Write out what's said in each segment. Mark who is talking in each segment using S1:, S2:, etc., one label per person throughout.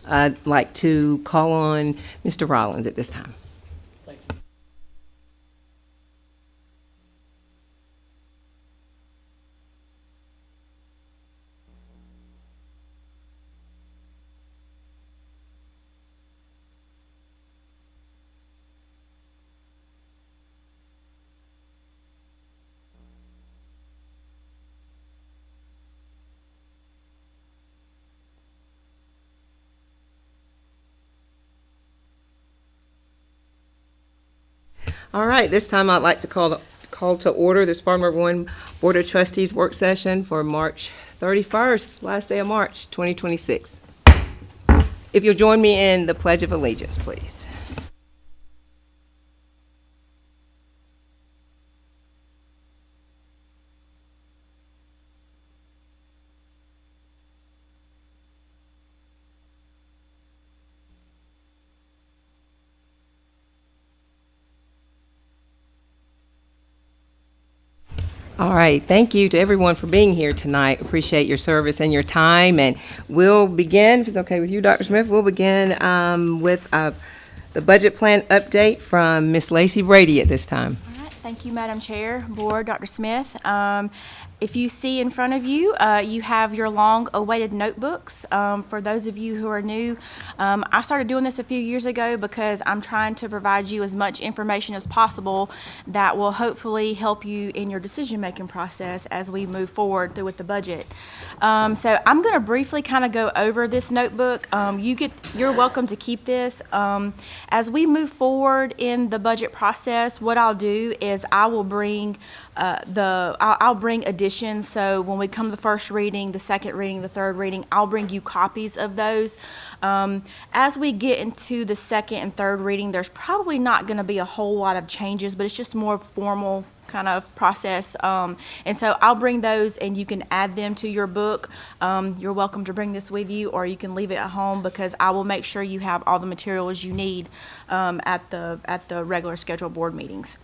S1: I'd like to call on Mr. Rollins at this time. All right, this time I'd like to call to order the Spartanburg One Board of Trustees work session for March 31st, last day of March 2026. If you'll join me in the Pledge of Allegiance, please. All right, thank you to everyone for being here tonight. Appreciate your service and your time, and we'll begin, if it's okay with you, Dr. Smith, we'll begin with the budget plan update from Ms. Lacey Brady at this time.
S2: All right, thank you, Madam Chair, Board, Dr. Smith. If you see in front of you, you have your long-awaited notebooks. For those of you who are new, I started doing this a few years ago because I'm trying to provide you as much information as possible that will hopefully help you in your decision-making process as we move forward through with the budget. So I'm going to briefly kind of go over this notebook. You're welcome to keep this. As we move forward in the budget process, what I'll do is I will bring I'll bring additions. So when we come to the first reading, the second reading, the third reading, I'll bring you copies of those. As we get into the second and third reading, there's probably not going to be a whole lot of changes, but it's just more formal kind of process. And so I'll bring those and you can add them to your book. You're welcome to bring this with you, or you can leave it at home because I will make sure you have all the materials you need at the regular scheduled board meetings.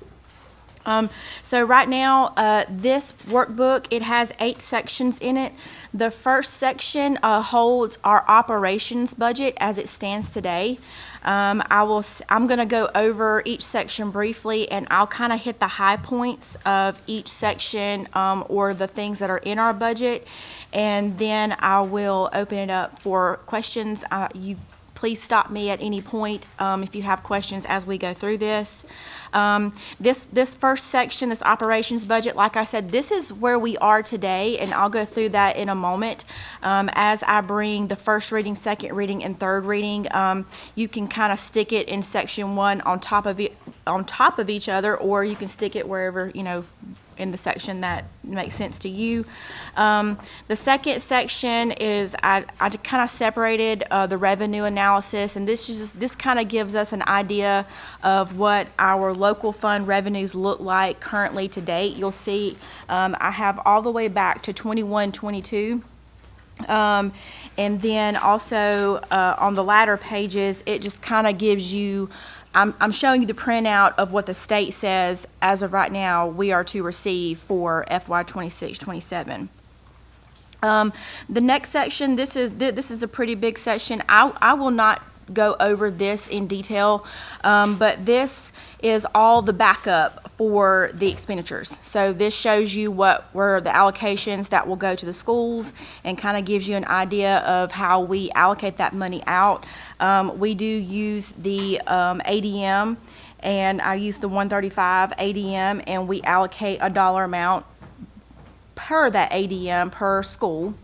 S2: So right now, this workbook, it has 8 sections in it. The first section holds our operations budget as it stands today. I'm going to go over each section briefly, and I'll kind of hit the high points of each section or the things that are in our budget, and then I will open it up for questions. Please stop me at any point if you have questions as we go through this. This first section, this operations budget, like I said, this is where we are today, and I'll go through that in a moment. As I bring the first reading, second reading, and third reading, you can kind of stick it in section 1 on top of each other, or you can stick it wherever, in the section that makes sense to you. The second section is I kind of separated the revenue analysis, and this kind of gives us an idea of what our local fund revenues look like currently to date. You'll see I have all the way back to 21-22. And then also on the latter pages, it just kind of gives you I'm showing you the printout of what the state says as of right now we are to receive for FY 26-27. The next section, this is a pretty big section. I will not go over this in detail, but this is all the backup for the expenditures. So this shows you what were the allocations that will go to the schools and kind of gives you an idea of how we allocate that money out. We do use the ADM, and I use the 135 ADM, and we allocate a dollar amount per that ADM per school.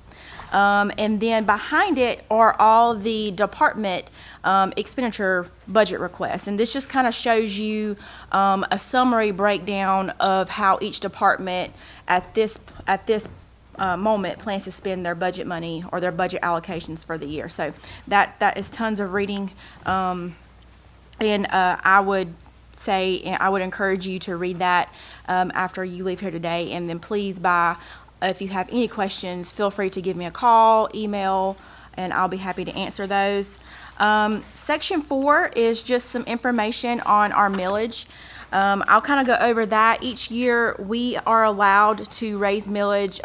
S2: And then behind it are all the department expenditure budget requests. And this just kind of shows you a summary breakdown of how each department at this moment plans to spend their budget money or their budget allocations for the year. So that is tons of reading. And I would say, and I would encourage you to read that after you leave here today. And then please, if you have any questions, feel free to give me a call, email, and I'll be happy to answer those. Section 4 is just some information on our millage. I'll kind of go over that. Each year we are allowed to raise millage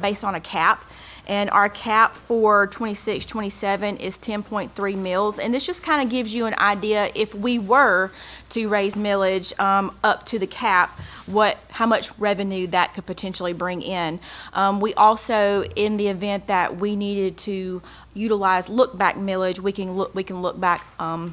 S2: based on a cap. And our cap for 26-27 is 10.3 mills. And this just kind of gives you an idea, if we were to raise millage up to the cap, how much revenue that could potentially bring in. We also, in the event that we needed to utilize look-back millage, we can look back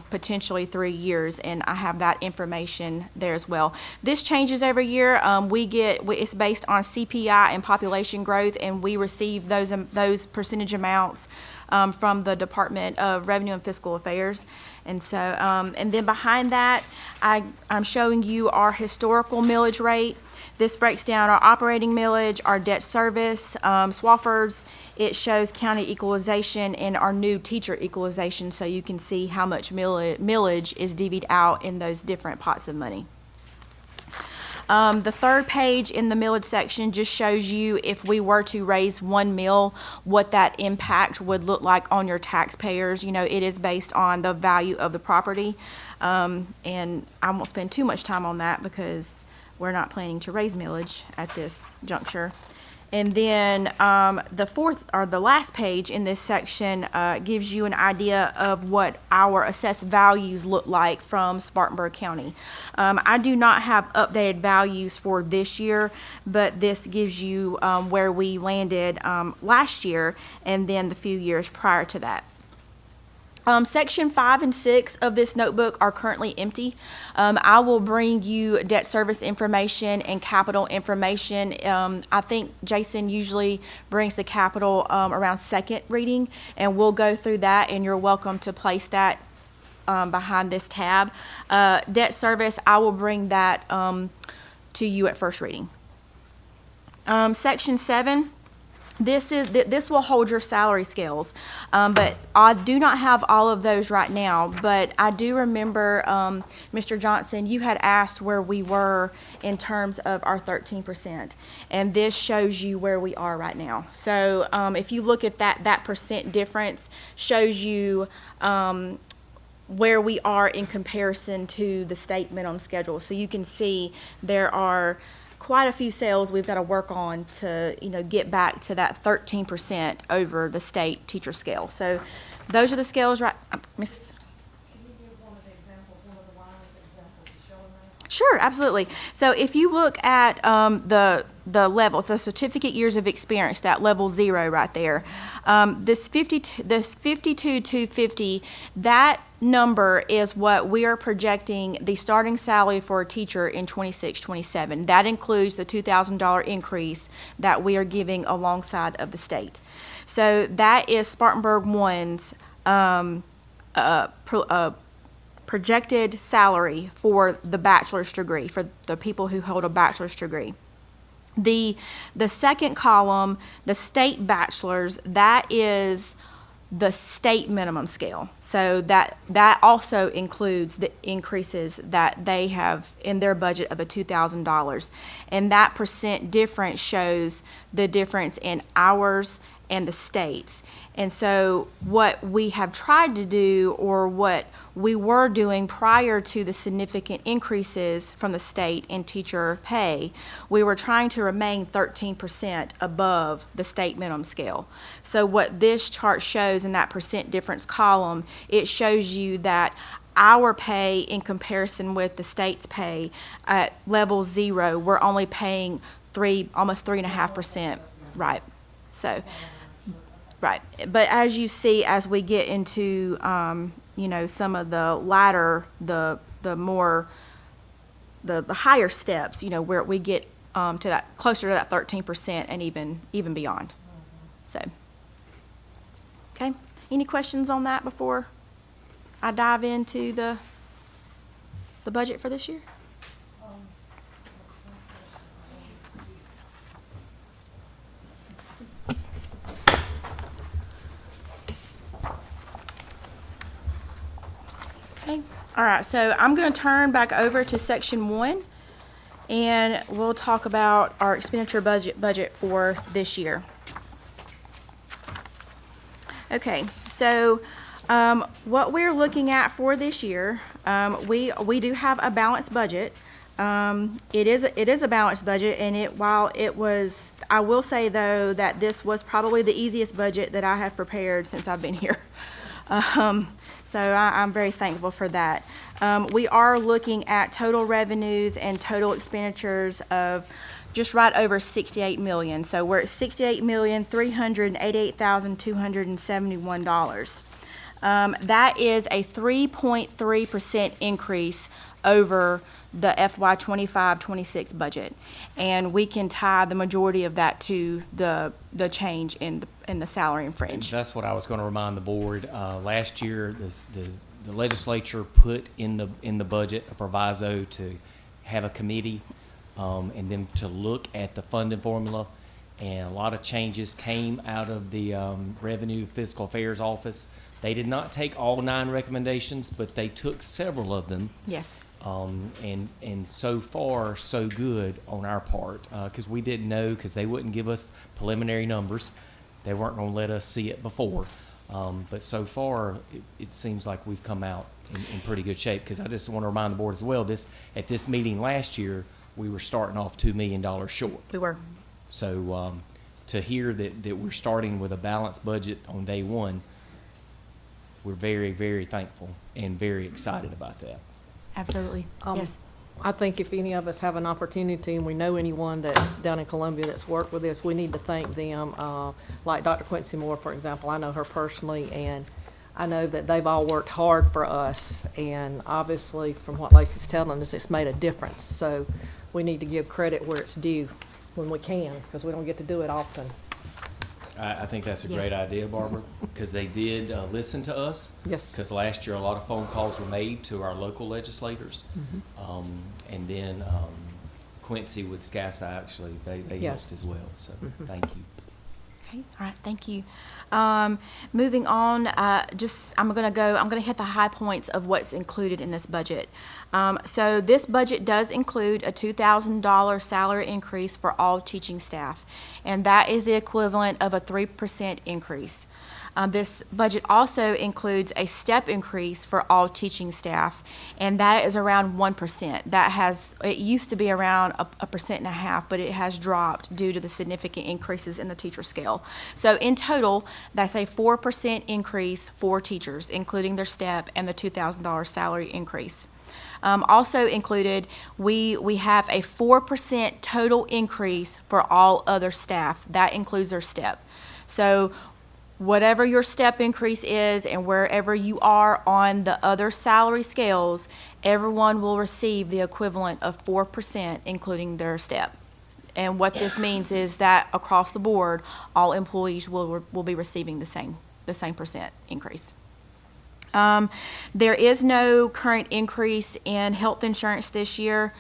S2: potentially 3 years, and I have that information there as well. This changes every year. It's based on CPI and population growth, and we receive those percentage amounts from the Department of Revenue and Fiscal Affairs. And so, and then behind that, I'm showing you our historical millage rate. This breaks down our operating millage, our debt service, Swofford's. It shows county equalization and our new teacher equalization, so you can see how much millage is divvied out in those different pots of money. The third page in the millage section just shows you, if we were to raise 1 mill, what that impact would look like on your taxpayers. You know, it is based on the value of the property, and I won't spend too much time on that because we're not planning to raise millage at this juncture. And then the fourth, or the last page in this section, gives you an idea of what our assessed values look like from Spartanburg County. I do not have updated values for this year, but this gives you where we landed last year and then the few years prior to that. Section 5 and 6 of this notebook are currently empty. I will bring you debt service information and capital information. I think Jason usually brings the capital around second reading, and we'll go through that, and you're welcome to place that behind this tab. Debt service, I will bring that to you at first reading. Section 7. This will hold your salary scales, but I do not have all of those right now. But I do remember, Mr. Johnson, you had asked where we were in terms of our 13%, and this shows you where we are right now. So if you look at that percent difference, shows you where we are in comparison to the state minimum schedule. So you can see there are quite a few sales we've got to work on to, get back to that 13% over the state teacher scale. So those are the scales, right? Miss?
S3: Can you give one of the examples, one of the lines examples showing that?
S2: Sure, absolutely. So if you look at the level, the certificate years of experience, that level 0 right there, this 52,250, that number is what we are projecting the starting salary for a teacher in 26-27. That includes the $2,000 increase that we are giving alongside of the state. So that is Spartanburg 1's projected salary for the bachelor's degree, for the people who hold a bachelor's degree. The second column, the state bachelor's, that is the state minimum scale. So that also includes the increases that they have in their budget of the $2,000. And that percent difference shows the difference in ours and the states. And so what we have tried to do, or what we were doing prior to the significant increases from the state in teacher pay, we were trying to remain 13% above the state minimum scale. So what this chart shows in that percent difference column, it shows you that our pay in comparison with the state's pay at level 0, we're only paying almost 3.5%, right? So, right. But as you see, as we get into, some of the latter, the higher steps, where we get to that, closer to that 13% and even beyond. So, okay. Any questions on that before I dive into the budget for this year? Okay. All right. So I'm going to turn back over to section 1, and we'll talk about our expenditure budget for this year. Okay. So what we're looking at for this year, we do have a balanced budget. It is a balanced budget, and while it was, I will say, though, that this was probably the easiest budget that I have prepared since I've been here. So I'm very thankful for that. We are looking at total revenues and total expenditures of just right over 68 million. So we're at $68,388,271. That is a 3.3% increase over the FY 25-26 budget. And we can tie the majority of that to the change in the salary and fringe.
S4: That's what I was going to remind the board. Last year, the legislature put in the budget a proviso to have a committee and then to look at the funding formula. And a lot of changes came out of the Revenue Fiscal Affairs Office. They did not take all 9 recommendations, but they took several of them.
S2: Yes.
S4: And so far, so good on our part, because we didn't know, because they wouldn't give us preliminary numbers. They weren't going to let us see it before. But so far, it seems like we've come out in pretty good shape, because I just want to remind the board as well, at this meeting last year, we were starting off $2 million short.
S2: We were.
S4: So to hear that we're starting with a balanced budget on day one, we're very, very thankful and very excited about that.
S2: Absolutely. Yes.
S5: I think if any of us have an opportunity and we know anyone that's down in Columbia that's worked with us, we need to thank them. Like Dr. Quincy Moore, for example, I know her personally, and I know that they've all worked hard for us. And obviously, from what Lacey's telling us, it's made a difference. So we need to give credit where it's due when we can, because we don't get to do it often.
S4: I think that's a
S2: Yes.
S4: great idea, Barbara, because they did listen to us.
S5: Yes.
S4: Because last year, a lot of phone calls were made to our local legislators. And then Quincy with SCASA, actually, they
S5: Yes.
S4: helped as well. So thank you.
S2: Okay, all right, thank you. Moving on, I'm gonna hit the high points of what's included in this budget. So this budget does include a $2,000 salary increase for all teaching staff, and that is the equivalent of a 3% increase. This budget also includes a step increase for all teaching staff, and that is around 1%. It used to be around a 1.5%, but it has dropped due to the significant increases in the teacher scale. So in total, that's a 4% increase for teachers, including their step and the $2,000 salary increase. Also included, we have a 4% total increase for all other staff. That includes their step. So whatever your step increase is and wherever you are on the other salary scales, everyone will receive the equivalent of 4%, including their step. And what this means is that across the board, all employees will be receiving the same percent increase. There is no current increase in health insurance this year.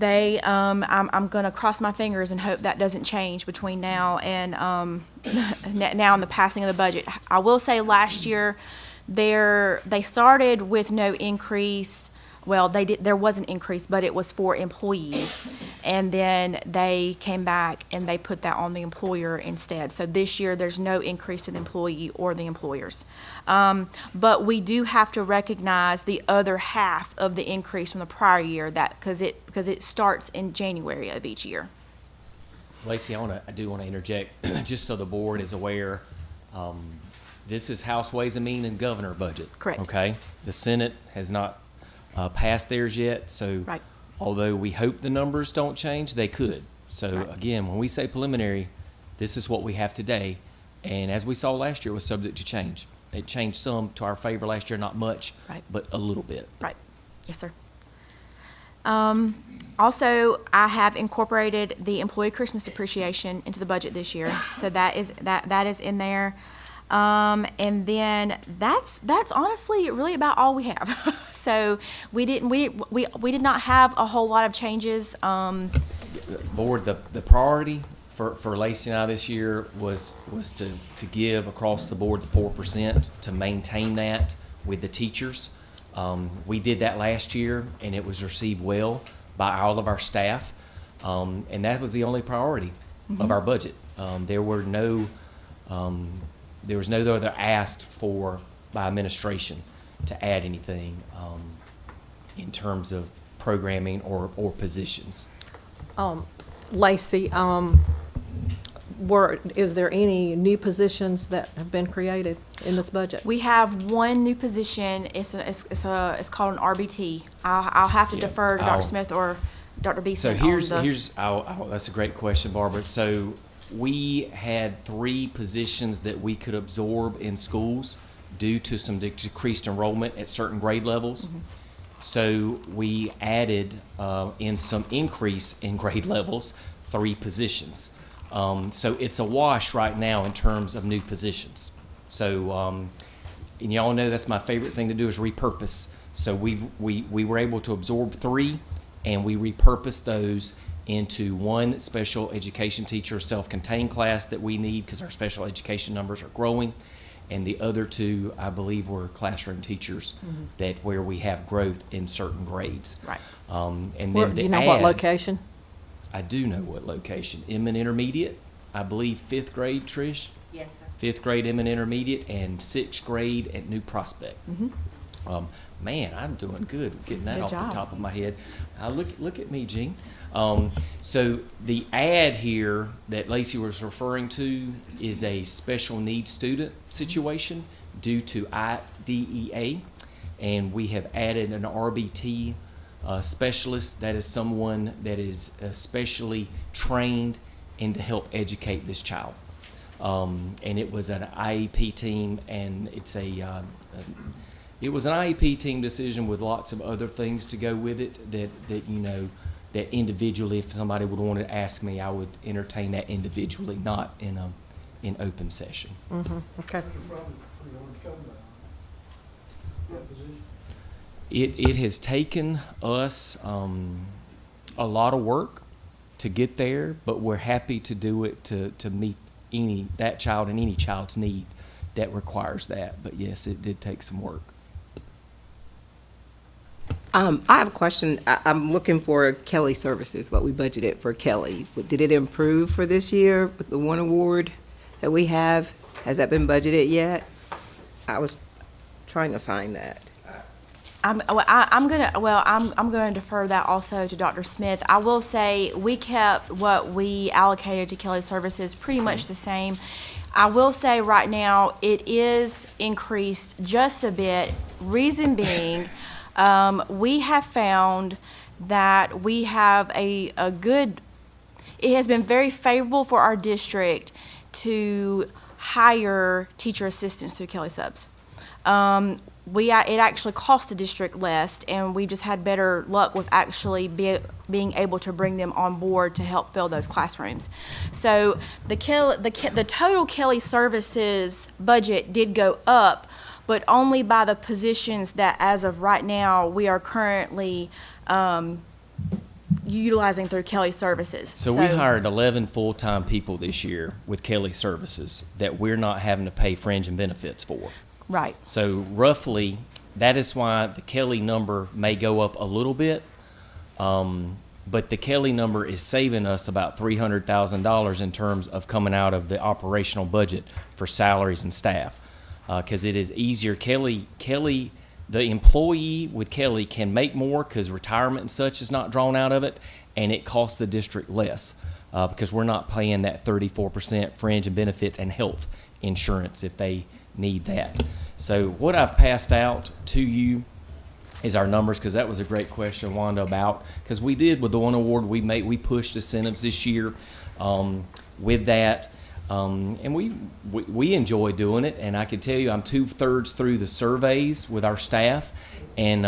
S2: I'm going to cross my fingers and hope that doesn't change between now and the passing of the budget. I will say last year they started with no increase. Well, there was an increase, but it was for employees. And then they came back and they put that on the employer instead. So this year, there's no increase in the employee or the employers. But we do have to recognize the other half of the increase from the prior year, because it starts in January of each year.
S4: Lacey, I do want to interject, just so the board is aware. This is House Ways and Means and Governor budget.
S2: Correct.
S4: Okay? The Senate has not passed theirs yet, so
S2: Right.
S4: although we hope the numbers don't change, they could. So
S2: Right.
S4: again, when we say preliminary, this is what we have today, and as we saw last year, it was subject to change. It changed some to our favor last year, not much,
S2: Right.
S4: but a little bit.
S2: Right. Yes, sir. Also, I have incorporated the employee Christmas appreciation into the budget this year, so that is in there. And then that's honestly really about all we have. So we did not have a whole lot of changes.
S4: Board, the priority for Lacey and I this year was to give across the board the 4%, to maintain that with the teachers. We did that last year, and it was received well by all of our staff, and that was the only priority of our budget. There was no other asked for by administration to add anything in terms of programming or positions.
S5: Lacey, is there any new positions that have been created in this budget?
S2: We have one new position. It's called an RBT. I'll have to
S4: Yeah,
S2: defer to Dr.
S4: I'll-
S2: Smith or Dr.
S4: So
S2: Beeson.
S4: that's a great question, Barbara. So we had 3 positions that we could absorb in schools due to some decreased enrollment at certain grade levels.
S2: Mm-hmm.
S4: So we added, in some increase in grade levels, 3 positions. So it's a wash right now in terms of new positions. So, and y'all know that's my favorite thing to do is repurpose. So we were able to absorb 3, and we repurposed those into 1 special education teacher self-contained class that we need because our special education numbers are growing. And the other 2, I believe, were classroom teachers that where we have growth in certain grades.
S2: Right.
S4: And
S5: Where-
S4: then to
S5: you know what
S4: add-
S5: location?
S4: I do know what location. Inman Intermediate, I believe 5th grade, Trish?
S6: Yes, sir.
S4: 5th grade Inman Intermediate and 6th grade at New Prospect. Man, I'm doing good getting that
S2: Good
S4: off
S2: job.
S4: the top of my head. Look at me, Gene. So the ad here that Lacey was referring to is a special needs student situation due to IDEA, and we have added an RBT specialist. That is someone that is specially trained and to help educate this child. And it was an IEP team, and it was an IEP team decision with lots of other things to go with it that individually, if somebody would want to ask me, I would entertain that individually, not in open session.
S5: Okay.
S4: It has taken us a lot of work to get there, but we're happy to do it to meet that child and any child's need that requires that. But yes, it did take some work.
S1: I have a question. I'm looking for Kelly Services, what we budgeted for Kelly. Did it improve for this year with the 1 award that we have? Has that been budgeted yet? I was trying to find that.
S2: I'm going to defer that also to Dr. Smith. I will say we kept what we allocated to Kelly Services pretty much the same. I will say right now it is increased just a bit. Reason being, we have found that we have a good. It has been very favorable for our district to hire teacher assistants through Kelly Subs. It actually cost the district less, and we just had better luck with actually being able to bring them on board to help fill those classrooms. So the total Kelly Services budget did go up, but only by the positions that, as of right now, we are currently utilizing through Kelly Services.
S4: So we hired 11 full-time people this year with Kelly Services that we're not having to pay fringe and benefits for.
S2: Right.
S4: So roughly, that is why the Kelly number may go up a little bit, but the Kelly number is saving us about $300,000 in terms of coming out of the operational budget for salaries and staff, because it is easier. Kelly, the employee with Kelly can make more because retirement and such is not drawn out of it, and it costs the district less because we're not paying that 34% fringe and benefits and health insurance if they need that. So what I've passed out to you is our numbers, because that was a great question, Wanda, about, because we did with the 1 award we pushed incentives this year with that, and we enjoy doing it. And I can tell you I'm 2/3 through the surveys with our staff, and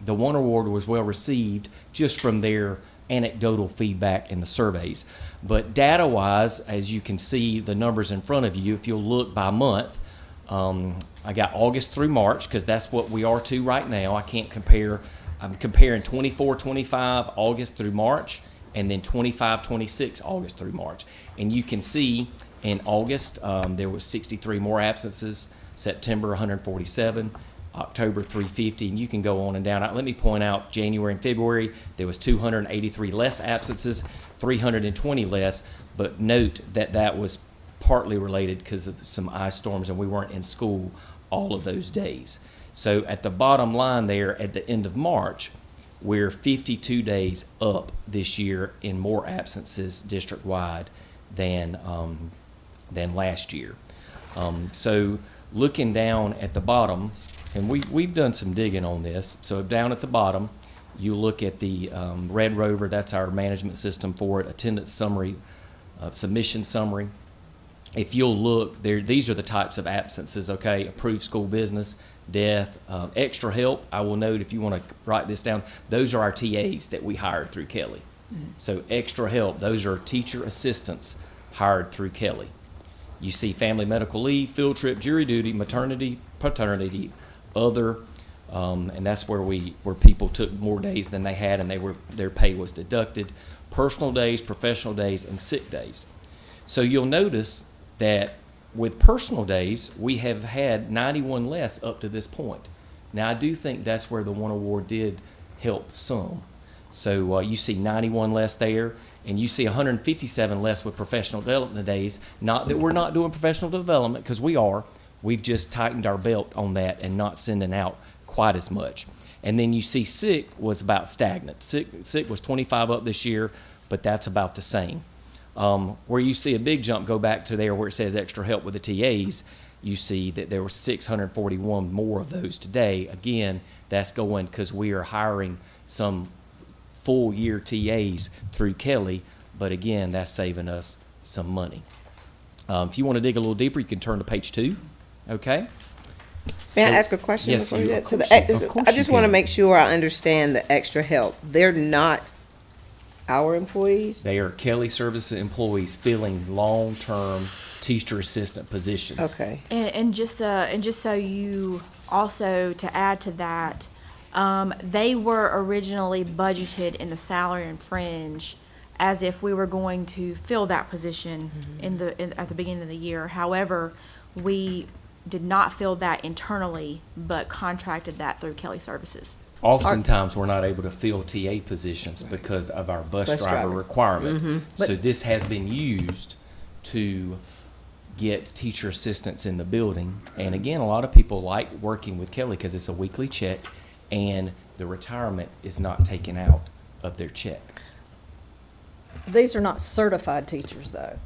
S4: the 1 award was well received just from their anecdotal feedback in the surveys. But data wise, as you can see the numbers in front of you, if you'll look by month, I got August through March, because that's what we are to right now. I can't compare. I'm comparing 24-25 August through March, and then 25-26 August through March. And you can see in August there was 63 more absences, September 147, October 350, and you can go on and down. Let me point out January and February there was 283 less absences, 320 less, but note that that was partly related because of some ice storms and we weren't in school all of those days. So at the bottom line there at the end of March, we're 52 days up this year in more absences district-wide than last year. So looking down at the bottom, and we've done some digging on this. So down at the bottom, you look at the Red Rover, that's our management system for it, attendance summary, submission summary. If you'll look, these are the types of absences, okay? Approved school business, death, extra help. I will note, if you want to write this down, those are our TAs that we hired through Kelly. So extra help, those are teacher assistants hired through Kelly. You see family medical leave, field trip, jury duty, maternity, paternity, other, and that's where people took more days than they had and their pay was deducted. Personal days, professional days, and sick days. So you'll notice that with personal days, we have had 91 less up to this point. Now, I do think that's where the one award did help some. So you see 91 less there, and you see 157 less with professional development days. Not that we're not doing professional development, because we are. We've just tightened our belt on that and not sending out quite as much. And then you see sick was about stagnant. Sick was 25 up this year, but that's about the same. Where you see a big jump go back to there where it says extra help with the TAs, you see that there were 641 more of those today. Again, that's going because we are hiring some full year TAs through Kelly, but again, that's saving us some money. If you want to dig a little deeper, you can turn to page 2, okay?
S1: May I
S4: So-
S1: ask a question?
S4: Yes,
S1: before you
S4: you-
S1: do
S4: of
S1: that? So
S4: course
S1: the,
S4: you- of course
S1: I just
S4: you
S1: want to
S4: can.
S1: make sure I understand the extra help. They're not our employees?
S4: They are Kelly Services employees filling long-term teacher assistant positions.
S1: Okay.
S2: And just so you also, to add to that, they were originally budgeted in the salary and fringe as if we were going to fill that position at the beginning of the year. However, we did not fill that internally, but contracted that through Kelly Services.
S4: Oftentimes, we're not able to fill TA positions because of our bus driver
S1: driver.
S4: requirement. So this has been used to get teacher assistants in the building. And again, a lot of people like working with Kelly because it's a weekly check and the retirement is not taken out of their check.
S5: These are not certified teachers, though.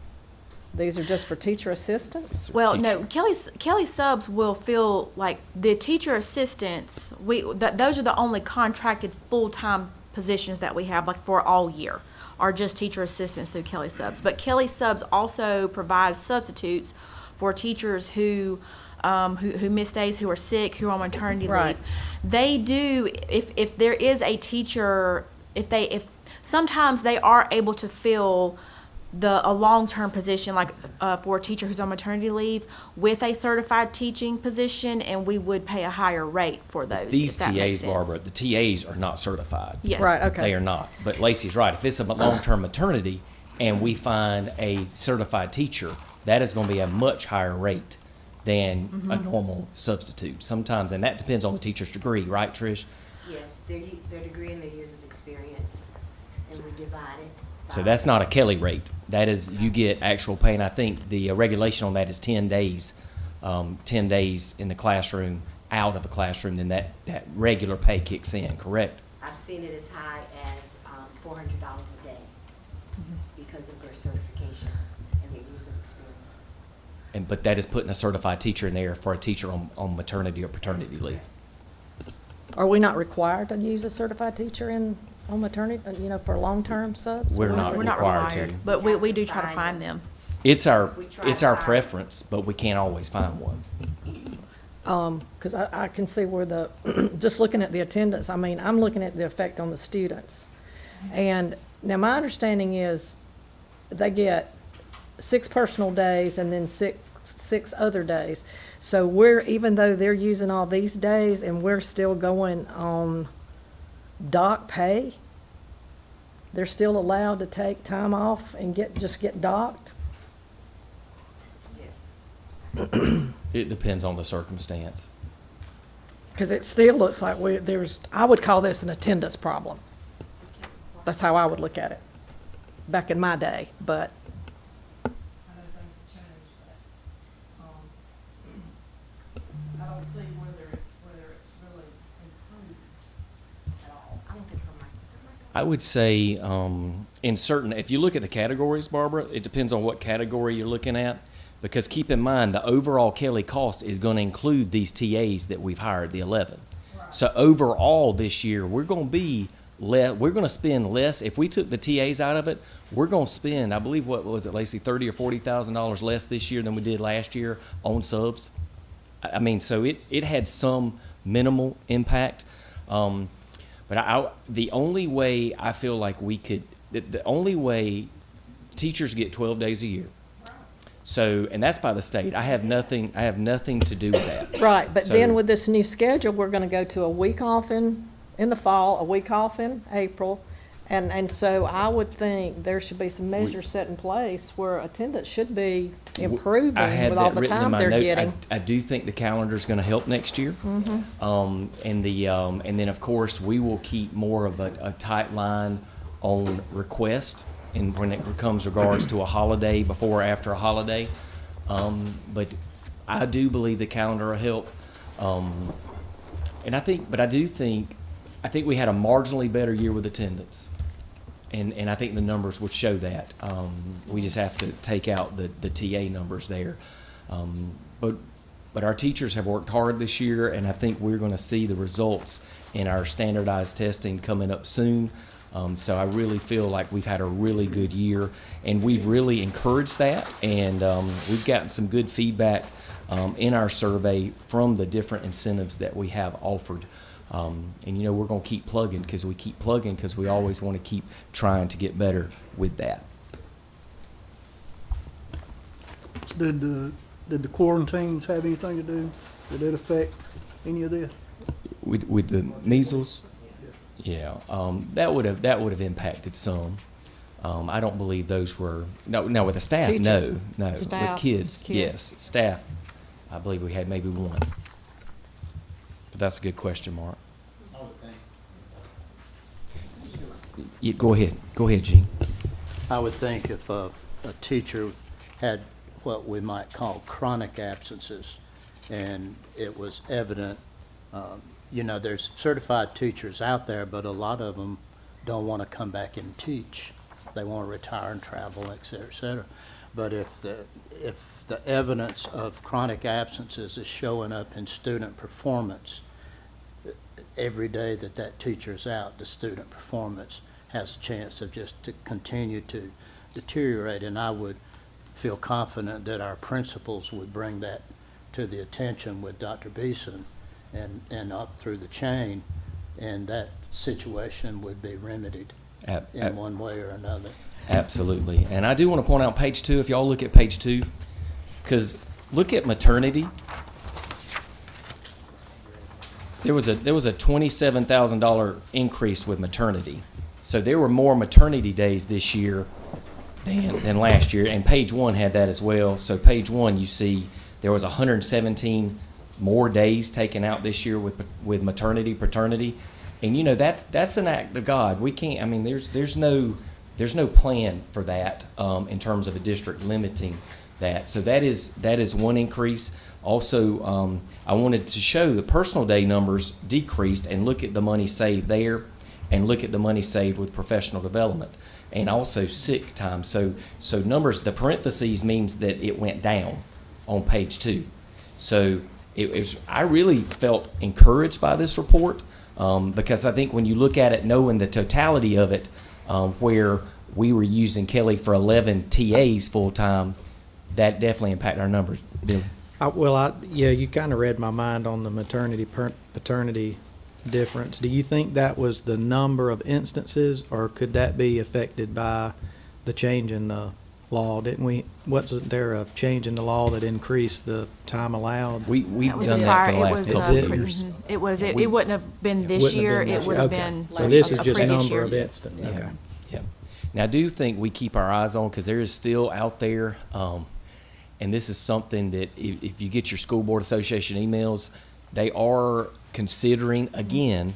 S5: These are just for teacher assistants?
S2: Well, no,
S4: Teacher.
S2: Kelly Subs will fill, like, the teacher assistants, those are the only contracted full-time positions that we have, like, for all year, are just teacher assistants through Kelly Subs. But Kelly Subs also provides substitutes for teachers who miss days, who are sick, who are on maternity
S5: Right.
S2: leave. They do, if there is a teacher, sometimes they are able to fill a long-term position, like for a teacher who's on maternity leave, with a certified teaching position, and we would pay a higher rate for those.
S4: These
S2: if that makes
S4: TAs,
S2: sense.
S4: Barbara, the TAs are not certified.
S2: Yes.
S5: Right, okay.
S4: They are not. But Lacey's right. If it's a long-term maternity and we find a certified teacher, that is going to be a much higher rate than a normal substitute sometimes. And that depends on the teacher's degree, right, Trish?
S6: Yes, their degree and their years of experience, and we divide it.
S4: So that's not a Kelly rate. That is, you get actual pay, and I think the regulation on that is 10 days, 10 days in the classroom, out of the classroom, then that regular pay kicks in, correct?
S6: I've seen it as high as $400 a day because of their certification and their years of experience.
S4: But that is putting a certified teacher in there for a teacher on maternity or paternity leave.
S5: Are we not required to use a certified teacher on maternity, for long-term subs?
S4: We're not
S2: We're not
S4: required to.
S2: required, but we do try to find them.
S4: It's our
S6: We try to find-
S4: preference, but we can't always find one.
S5: Because I can see where just looking at the attendance, I mean, I'm looking at the effect on the students. And now my understanding is they get 6 personal days and then six other days. So even though they're using all these days and we're still going on dock pay, they're still allowed to take time off and just get docked?
S6: Yes.
S4: It depends on the circumstance.
S5: Because it still looks like I would call this an attendance problem. That's how I would look at it, back in my day, but,
S3: I know things have changed, but, I don't see whether it's really improved at all.
S6: I don't think her
S4: I would say in certain, if you look at the categories, Barbara, it depends on what category you're looking at. Because keep in mind, the overall Kelly cost is going to include these TAs that we've hired, the 11. So overall this year, we're going to spend less. If we took the TAs out of it, we're going to spend, I believe, what was it, Lacey, $30,000 or $40,000 less this year than we did last year on subs. I mean, so it had some minimal impact. But the only way I feel like we could, the only way teachers get 12 days a year. So, and that's by the state. I have nothing to do with that.
S5: Right, but
S4: So-
S5: then with this new schedule, we're gonna go to a week off in the fall, a week off in April. And so I would think there should be some measures set in place where attendance should be improving
S4: I had
S5: with all
S4: that
S5: the
S4: written in
S5: time
S4: my
S5: they're
S4: notes.
S5: getting.
S4: I do think the calendar's going to help next year. And then of course we will keep more of a tight line on request, and when it comes regards to a holiday, before or after a holiday. But I do believe the calendar will help. And I think we had a marginally better year with attendance. And I think the numbers would show that. We just have to take out the TA numbers there. But our teachers have worked hard this year, and I think we're going to see the results in our standardized testing coming up soon. So I really feel like we've had a really good year, and we've really encouraged that. And we've gotten some good feedback in our survey from the different incentives that we have offered. And we're going to keep plugging because we always want to keep trying to get better with that.
S7: Did the quarantines have anything to do? Did it affect any of this?
S4: With the measles, yeah, that would have impacted some. I don't believe those were no with the staff.
S5: Teacher.
S4: No,
S5: Staff,
S4: with kids,
S5: kids.
S4: yes, staff. I believe we had maybe one. But that's a good question, Mark. Yeah, go ahead, Gene.
S8: I would think if a teacher had what we might call chronic absences, and it was evident, there's certified teachers out there, but a lot of them don't want to come back and teach. They want to retire and travel, et cetera, et cetera. But if the evidence of chronic absences is showing up in student performance, every day that teacher's out, the student performance has a chance of just to continue to deteriorate. And I would feel confident that our principals would bring that to the attention with Dr. Beeson and up through the chain, and that situation would be remedied in one way or another.
S4: Absolutely. And I do want to point out page 2, if y'all look at page 2, because look at maternity. There was a $27,000 increase with maternity. So there were more maternity days this year than last year, and page 1 had that as well. So page 1, you see there was 117 more days taken out this year with maternity, paternity. And that's an act of God. We can't, I mean, there's no plan for that in terms of a district limiting that. So that is one increase. Also, I wanted to show the personal day numbers decreased, and look at the money saved there, and look at the money saved with professional development, and also sick time. So numbers, the parentheses means that it went down on page 2. So I really felt encouraged by this report because I think when you look at it, knowing the totality of it, where we were using Kelly for 11 TAs full time, that definitely impacted our numbers. Bill?
S9: You kind of read my mind on the maternity paternity difference. Do you think that was the number of instances, or could that be affected by the change in the law? Wasn't there a change in the law that increased the time allowed?
S4: We've
S2: That was
S4: done
S2: the
S4: that
S2: prior-
S4: for the
S2: it
S4: last
S2: was,
S4: couple
S9: It
S4: of
S9: did?
S4: years.
S2: It wouldn't have been this
S9: Wouldn't have
S2: year,
S9: been
S2: it
S9: this
S2: would
S9: year.
S2: have
S9: Okay.
S2: been
S9: So this
S2: a
S9: is just
S2: previous
S9: number
S2: year.
S9: of instances,
S2: Yeah.
S9: okay.
S4: Yeah. Now, I do think we keep our eyes on, because there is still out there, and this is something that if you get your school board association emails, they are considering, again,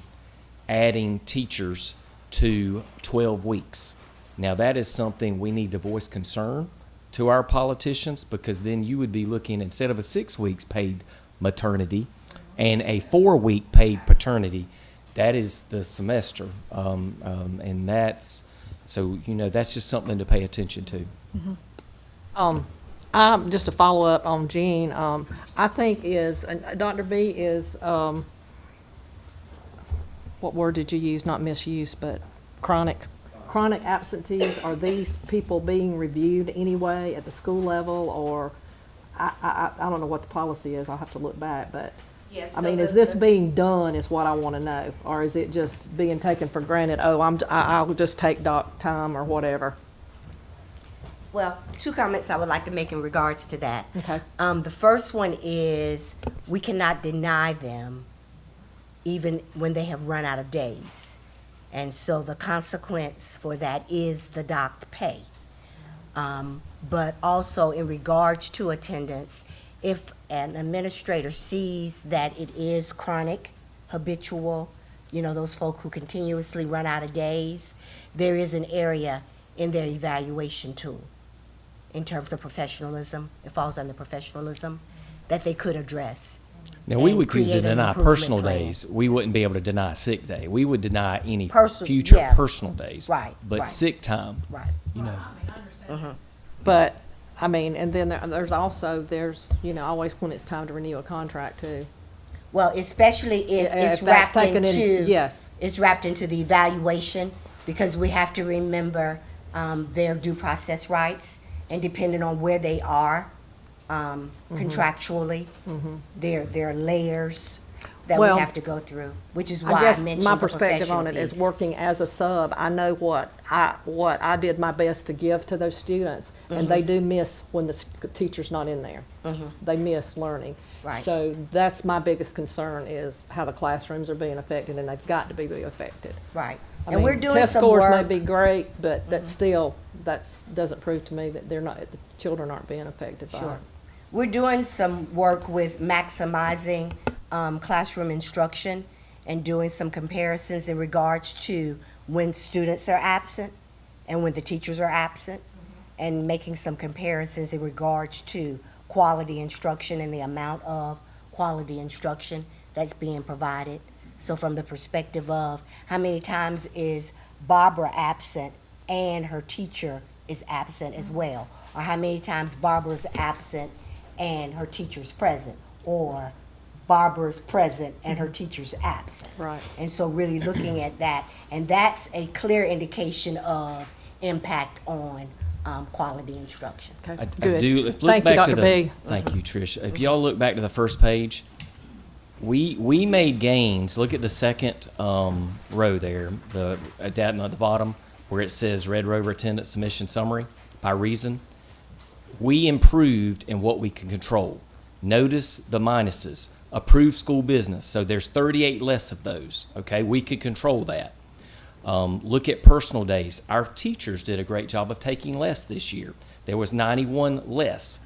S4: adding teachers to 12 weeks. Now, that is something we need to voice concern to our politicians, because then you would be looking, instead of a 6 weeks paid maternity and a 4-week paid paternity, that is the semester. And that's, so, that's just something to pay attention to.
S5: Just to follow up on Jean, I think Dr. B is, what word did you use? Not misuse, but chronic. Chronic absentees, are these people being reviewed anyway at the school level, or, I don't know what the policy is, I'll have to look back, but,
S6: Yes,
S5: I
S6: so
S5: mean, is
S6: the-
S5: this being done is what I want to know, or is it just being taken for granted, oh, I'll just take doc time or whatever?
S6: Well, two comments I would like to make in regards to that.
S5: Okay.
S6: The first one is, we cannot deny them even when they have run out of days. And so the consequence for that is the docked pay. But also in regards to attendance, if an administrator sees that it is chronic, habitual, those folk who continuously run out of days, there is an area in their evaluation tool in terms of professionalism, it falls under professionalism, that they could address.
S4: Now, we
S6: And
S4: would
S6: create an
S4: deny
S6: improvement
S4: personal
S6: plan.
S4: days. We wouldn't be able to deny sick day. We would deny any
S6: Person-
S4: future
S6: yeah.
S4: personal days.
S6: Right,
S4: But
S6: right.
S4: sick time,
S6: Right.
S5: But, I mean, and then there's always when it's time to renew a contract too.
S6: Well, especially if
S5: Yeah,
S6: it's
S5: if that's
S6: wrapped
S5: taken in-
S6: into.
S5: yes.
S6: It's wrapped into the evaluation, because we have to remember, their due process rights, and depending on where they are, contractually, there are layers that we
S5: Well,
S6: have to go through, which is
S5: I
S6: why I
S5: guess
S6: mentioned
S5: my
S6: the
S5: perspective on
S6: professional
S5: it is
S6: piece.
S5: working as a sub, I know what I did my best to give to those students, and they do miss when the teacher's not in there. They miss learning.
S6: Right.
S5: So that's my biggest concern, is how the classrooms are being affected, and they've got to be affected.
S6: Right.
S5: I
S6: And
S5: mean,
S6: we're doing
S5: test
S6: some
S5: scores may
S6: work.
S5: be great, but that's still, doesn't prove to me that the children aren't being affected by it.
S6: Sure. We're doing some work with maximizing classroom instruction and doing some comparisons in regards to when students are absent and when the teachers are absent, and making some comparisons in regards to quality instruction and the amount of quality instruction that's being provided. So from the perspective of how many times is Barbara absent and her teacher is absent as well, or how many times Barbara's absent and her teacher's present, or Barbara's present and her teacher's absent.
S5: Right.
S6: And so really looking at that, and that's a clear indication of impact on quality instruction.
S5: Okay,
S4: I
S5: good.
S4: do, if look
S5: Thank you,
S4: back to
S5: Dr.
S4: the,
S5: B.
S4: thank you, Trish. If y'all look back to the first page, we made gains. Look at the second row there, down at the bottom, where it says Red Rover attendance submission summary by reason. We improved in what we can control. Notice the minuses. Approved school business, so there's 38 less of those, okay? We could control that. Look at personal days. Our teachers did a great job of taking less this year. There was 91 less.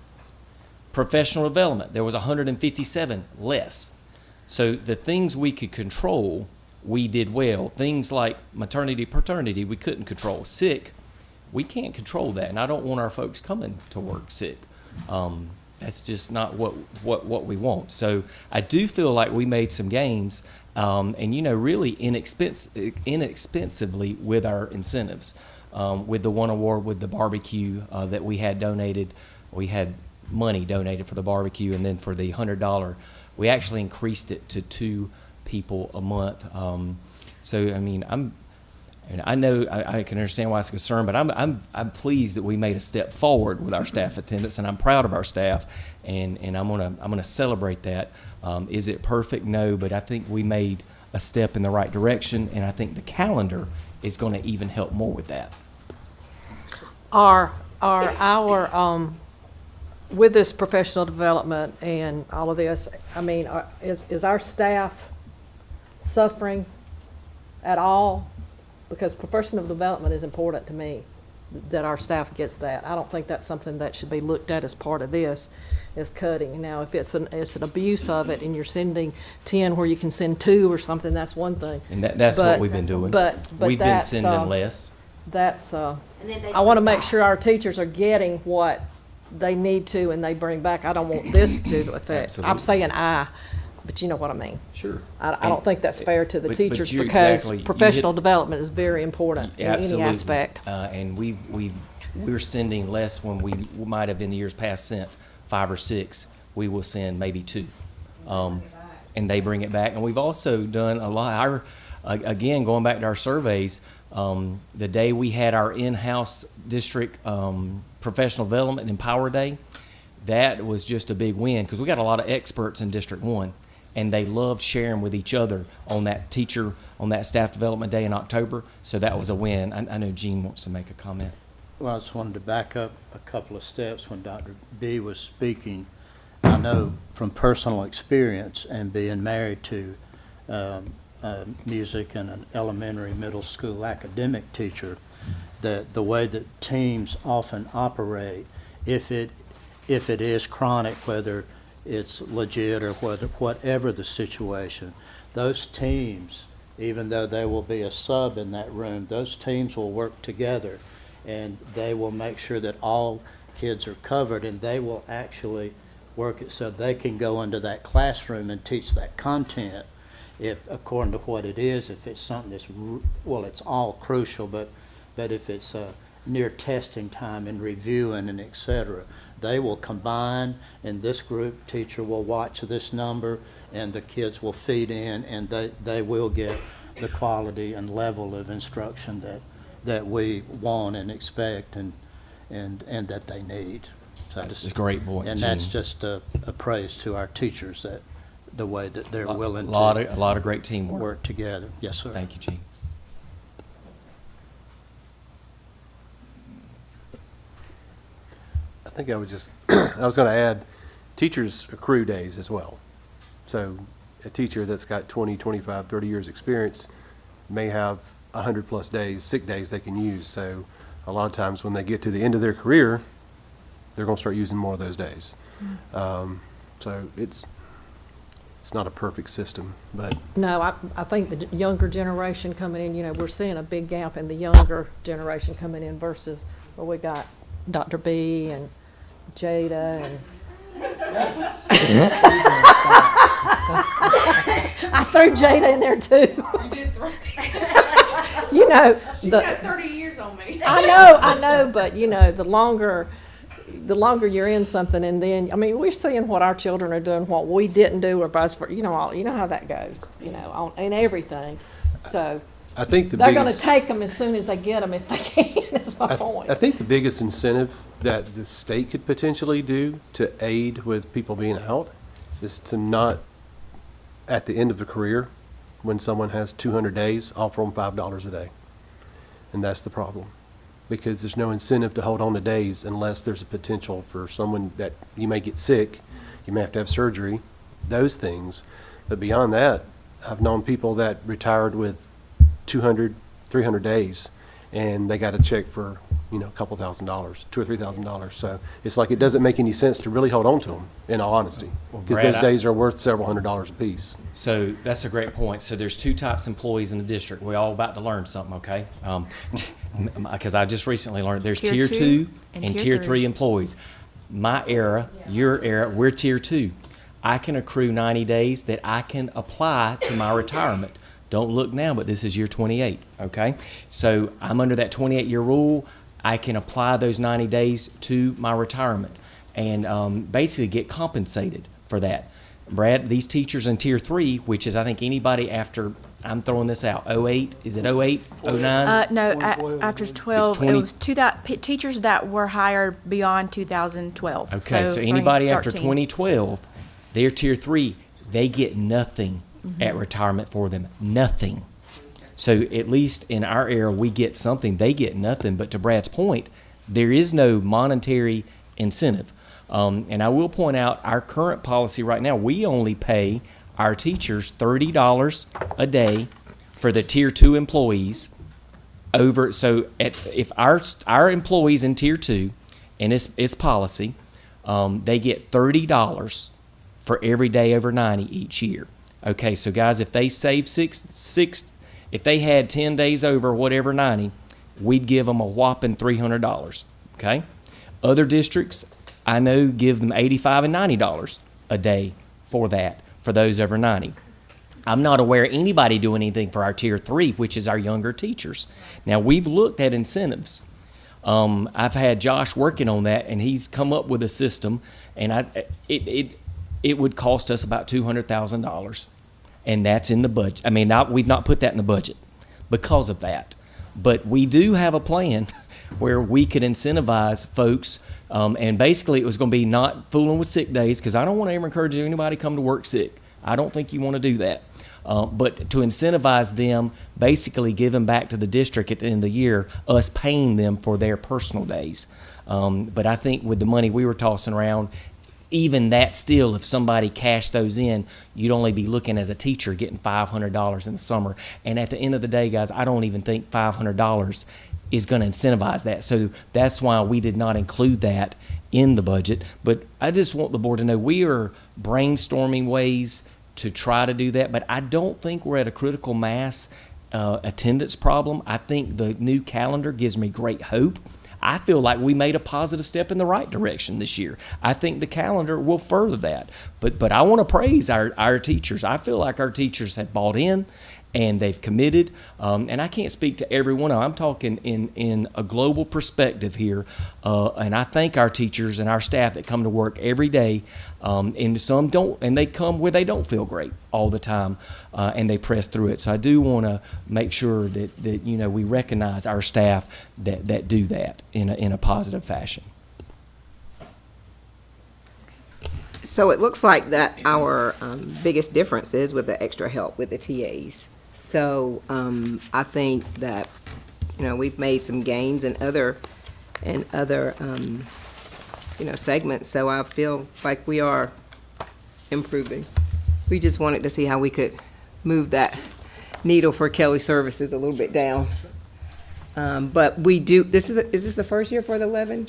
S4: Professional development, there was 157 less. So the things we could control, we did well. Things like maternity, paternity, we couldn't control. Sick, we can't control that, and I don't want our folks coming to work sick. That's just not what we want. So I do feel like we made some gains, and really inexpensively with our incentives. With the one award with the barbecue that we had donated, we had money donated for the barbecue, and then for the $100, we actually increased it to 2 people a month. So I mean, I know I can understand why it's a concern, but I'm pleased that we made a step forward with our staff attendance, and I'm proud of our staff, and I'm gonna celebrate that. Is it perfect? No, but I think we made a step in the right direction, and I think the calendar is going to even help more with that.
S5: Are our, with this professional development and all of this, I mean, is our staff suffering at all? Because professional development is important to me, that our staff gets that. I don't think that's something that should be looked at as part of this, is cutting. Now, if it's an abuse of it and you're sending 10 where you can send 2 or something, that's one thing.
S4: And that's what
S5: But-
S4: we've been doing.
S5: but
S4: We've been
S5: that's,
S4: sending less.
S5: That's,
S6: And then they
S5: I want to
S6: bring
S5: make
S6: back.
S5: sure our teachers are getting what they need to and they bring back. I don't want this to affect, I'm
S4: Absolutely.
S5: saying but you know what I mean.
S4: Sure.
S5: I don't think that's fair to the
S4: But
S5: teachers
S4: you're
S5: because
S4: exactly- you
S5: professional
S4: hit-
S5: development is very important in any
S4: Absolutely.
S5: aspect.
S4: And we're sending less when we might have in the years past sent 5 or 6. We will send maybe 2. And they bring it back. And we've also done a lot, again, going back to our surveys, the day we had our in-house district professional development and Empower Day, that was just a big win because we got a lot of experts in District 1. And they loved sharing with each other on that staff development day in October. So that was a win. I know Gene wants to make a comment.
S8: Well, I just wanted to back up a couple of steps when Dr. B was speaking. I know from personal experience and being married to music and an elementary, middle school academic teacher, that the way that teams often operate, if it is chronic, whether it's legit or whatever the situation, those teams, even though there will be a sub in that room, those teams will work together and they will make sure that all kids are covered, and they will actually work it so they can go into that classroom and teach that content if, according to what it is, if it's something that's, well, it's all crucial, but if it's near testing time and reviewing and et cetera, they will combine, and this group teacher will watch this number, and the kids will feed in, and they will get the quality and level of instruction that we want and expect and that they need. So
S4: That's a great point,
S8: and that's
S4: Gene.
S8: just a praise to our teachers, that the way that they're willing
S4: A lot
S8: to
S4: of great teamwork.
S8: work together. Yes, sir.
S4: Thank you, Gene.
S10: I think I was going to add, teachers accrue days as well. So a teacher that's got 20, 25, 30 years experience may have 100+ days, sick days they can use. So a lot of times when they get to the end of their career, they're going to start using more of those days. So it's not a perfect system, but
S5: No, I think the younger generation coming in, you know, we're seeing a big gap in the younger generation coming in versus where we got Dr. B and Jada and. I threw Jada in there too.
S3: You did throw.
S5: You know,
S3: She's got 30 years on me.
S5: I know, but you know, the longer you're in something, and then, I mean, we're seeing what our children are doing, what we didn't do, or vice versa. You know how that goes. You know, in everything. So
S10: I think
S5: they're going to take them as soon as they get them if they can. Is my point.
S10: I think the biggest incentive that the state could potentially do to aid with people being out is to not, at the end of the career, when someone has 200 days, offer them $5 a day. And that's the problem. Because there's no incentive to hold on to days unless there's a potential for someone that you may get sick, you may have to have surgery, those things. But beyond that, I've known people that retired with 200, 300 days, and they got a check for, a couple $1,000, $2,000 or $3,000. So it's like it doesn't make any sense to really hold on to them, in all honesty, because
S4: Brad,
S10: those days are worth several $100s a piece.
S4: So that's a great point. So there's 2 types of employees in the district. We're all about to learn something, okay? Because I just recently learned there's
S2: Tier
S4: tier 2
S2: two
S4: and
S2: and
S4: tier
S2: tier
S4: 3
S2: three.
S4: employees. My era, your era, we're tier 2. I can accrue 90 days that I can apply to my retirement. Don't look now, but this is year 28, okay? So I'm under that 28-year rule. I can apply those 90 days to my retirement and basically get compensated for that. Brad, these teachers in tier 3, which is I think anybody after, I'm throwing this out, 08, is it 08, 09?
S2: No,
S7: 2012.
S2: after 12,
S4: 20
S2: it was teachers that were hired beyond 2012.
S4: Okay, so
S2: starting
S4: anybody after
S2: 13.
S4: 2012, they're tier 3, they get nothing at retirement for them, nothing. So at least in our era, we get something, they get nothing. But to Brad's point, there is no monetary incentive. And I will point out our current policy right now, we only pay our teachers $30 a day for the tier 2 employees if our employees in tier 2, and it's policy, they get $30 for every day over 90 each year. Okay, so guys, if they save if they had 10 days over whatever 90, we'd give them a whopping $300. Okay, other districts I know give them $85 and $90 a day for that for those over 90. I'm not aware of anybody doing anything for our Tier 3, which is our younger teachers. Now, we've looked at incentives. I've had Josh working on that, and he's come up with a system, and it would cost us about $200,000, and that's in the budget. I mean, we've not put that in the budget because of that. But we do have a plan where we could incentivize folks, and basically it was going to be not fooling with sick days, because I don't want to ever encourage anybody to come to work sick. I don't think you want to do that. But to incentivize them, basically giving back to the district at the end of the year, us paying them for their personal days. But I think with the money we were tossing around, even that still, if somebody cashed those in, you'd only be looking as a teacher getting $500 in the summer. And at the end of the day, guys, I don't even think $500 is going to incentivize that. So that's why we did not include that in the budget. But I just want the board to know we are brainstorming ways to try to do that, but I don't think we're at a critical mass attendance problem. I think the new calendar gives me great hope. I feel like we made a positive step in the right direction this year. I think the calendar will further that. But I want to praise our teachers. I feel like our teachers have bought in and they've committed. And I can't speak to every one of them. I'm talking in a global perspective here. And I thank our teachers and our staff that come to work every day. And some don't, and they come where they don't feel great all the time, and they press through it. So I do want to make sure that we recognize our staff that do that in a positive fashion.
S1: So it looks like that our biggest difference is with the extra help with the TAs. So I think that, we've made some gains in other segments. So I feel like we are improving. We just wanted to see how we could move that needle for Kelly Services a little bit down. But we do, is this the first year for the 11?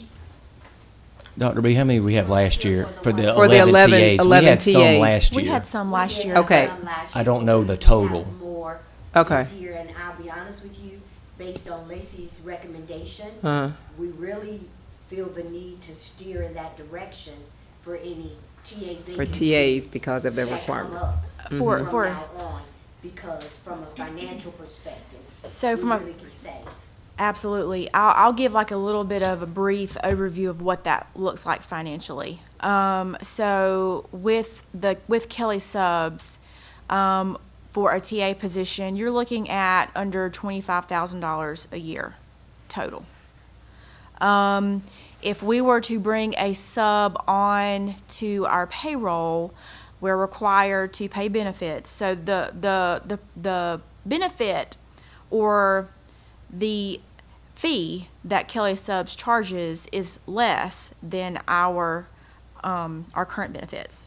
S4: Dr. B, how many we have last year for the
S1: For the
S4: 11
S1: 11
S4: TAs? We had some
S1: TAs.
S4: last
S2: We
S4: year.
S2: had some last year.
S1: Okay.
S4: I don't know the total.
S6: We have more
S1: Okay.
S6: this year, and I'll be honest with you, based on Lacey's recommendation,
S1: Uh-huh.
S6: we really feel the need to steer in that direction for any TA vacancies.
S1: For TAs because of their
S6: that come
S1: requirements.
S6: up
S2: For-
S6: from
S2: for-
S6: now on, because from a financial perspective,
S2: So
S6: we
S2: from a-
S6: really can save.
S2: Absolutely. I'll give like a little bit of a brief overview of what that looks like financially. So with Kelly Subs, for a TA position, you're looking at under $25,000 a year total. If we were to bring a sub on to our payroll, we're required to pay benefits. So the benefit or the fee that Kelly Subs charges is less than our current benefits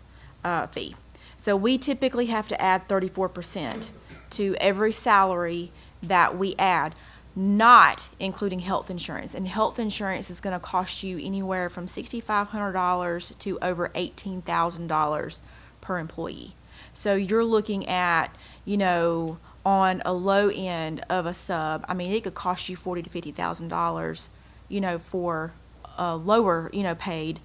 S2: fee. So we typically have to add 34% to every salary that we add, not including health insurance. And health insurance is going to cost you anywhere from $6,500 to over $18,000 per employee. So you're looking at, on a low end of a sub, I mean, it could cost you $40,000 to $50,000, for a lower, paid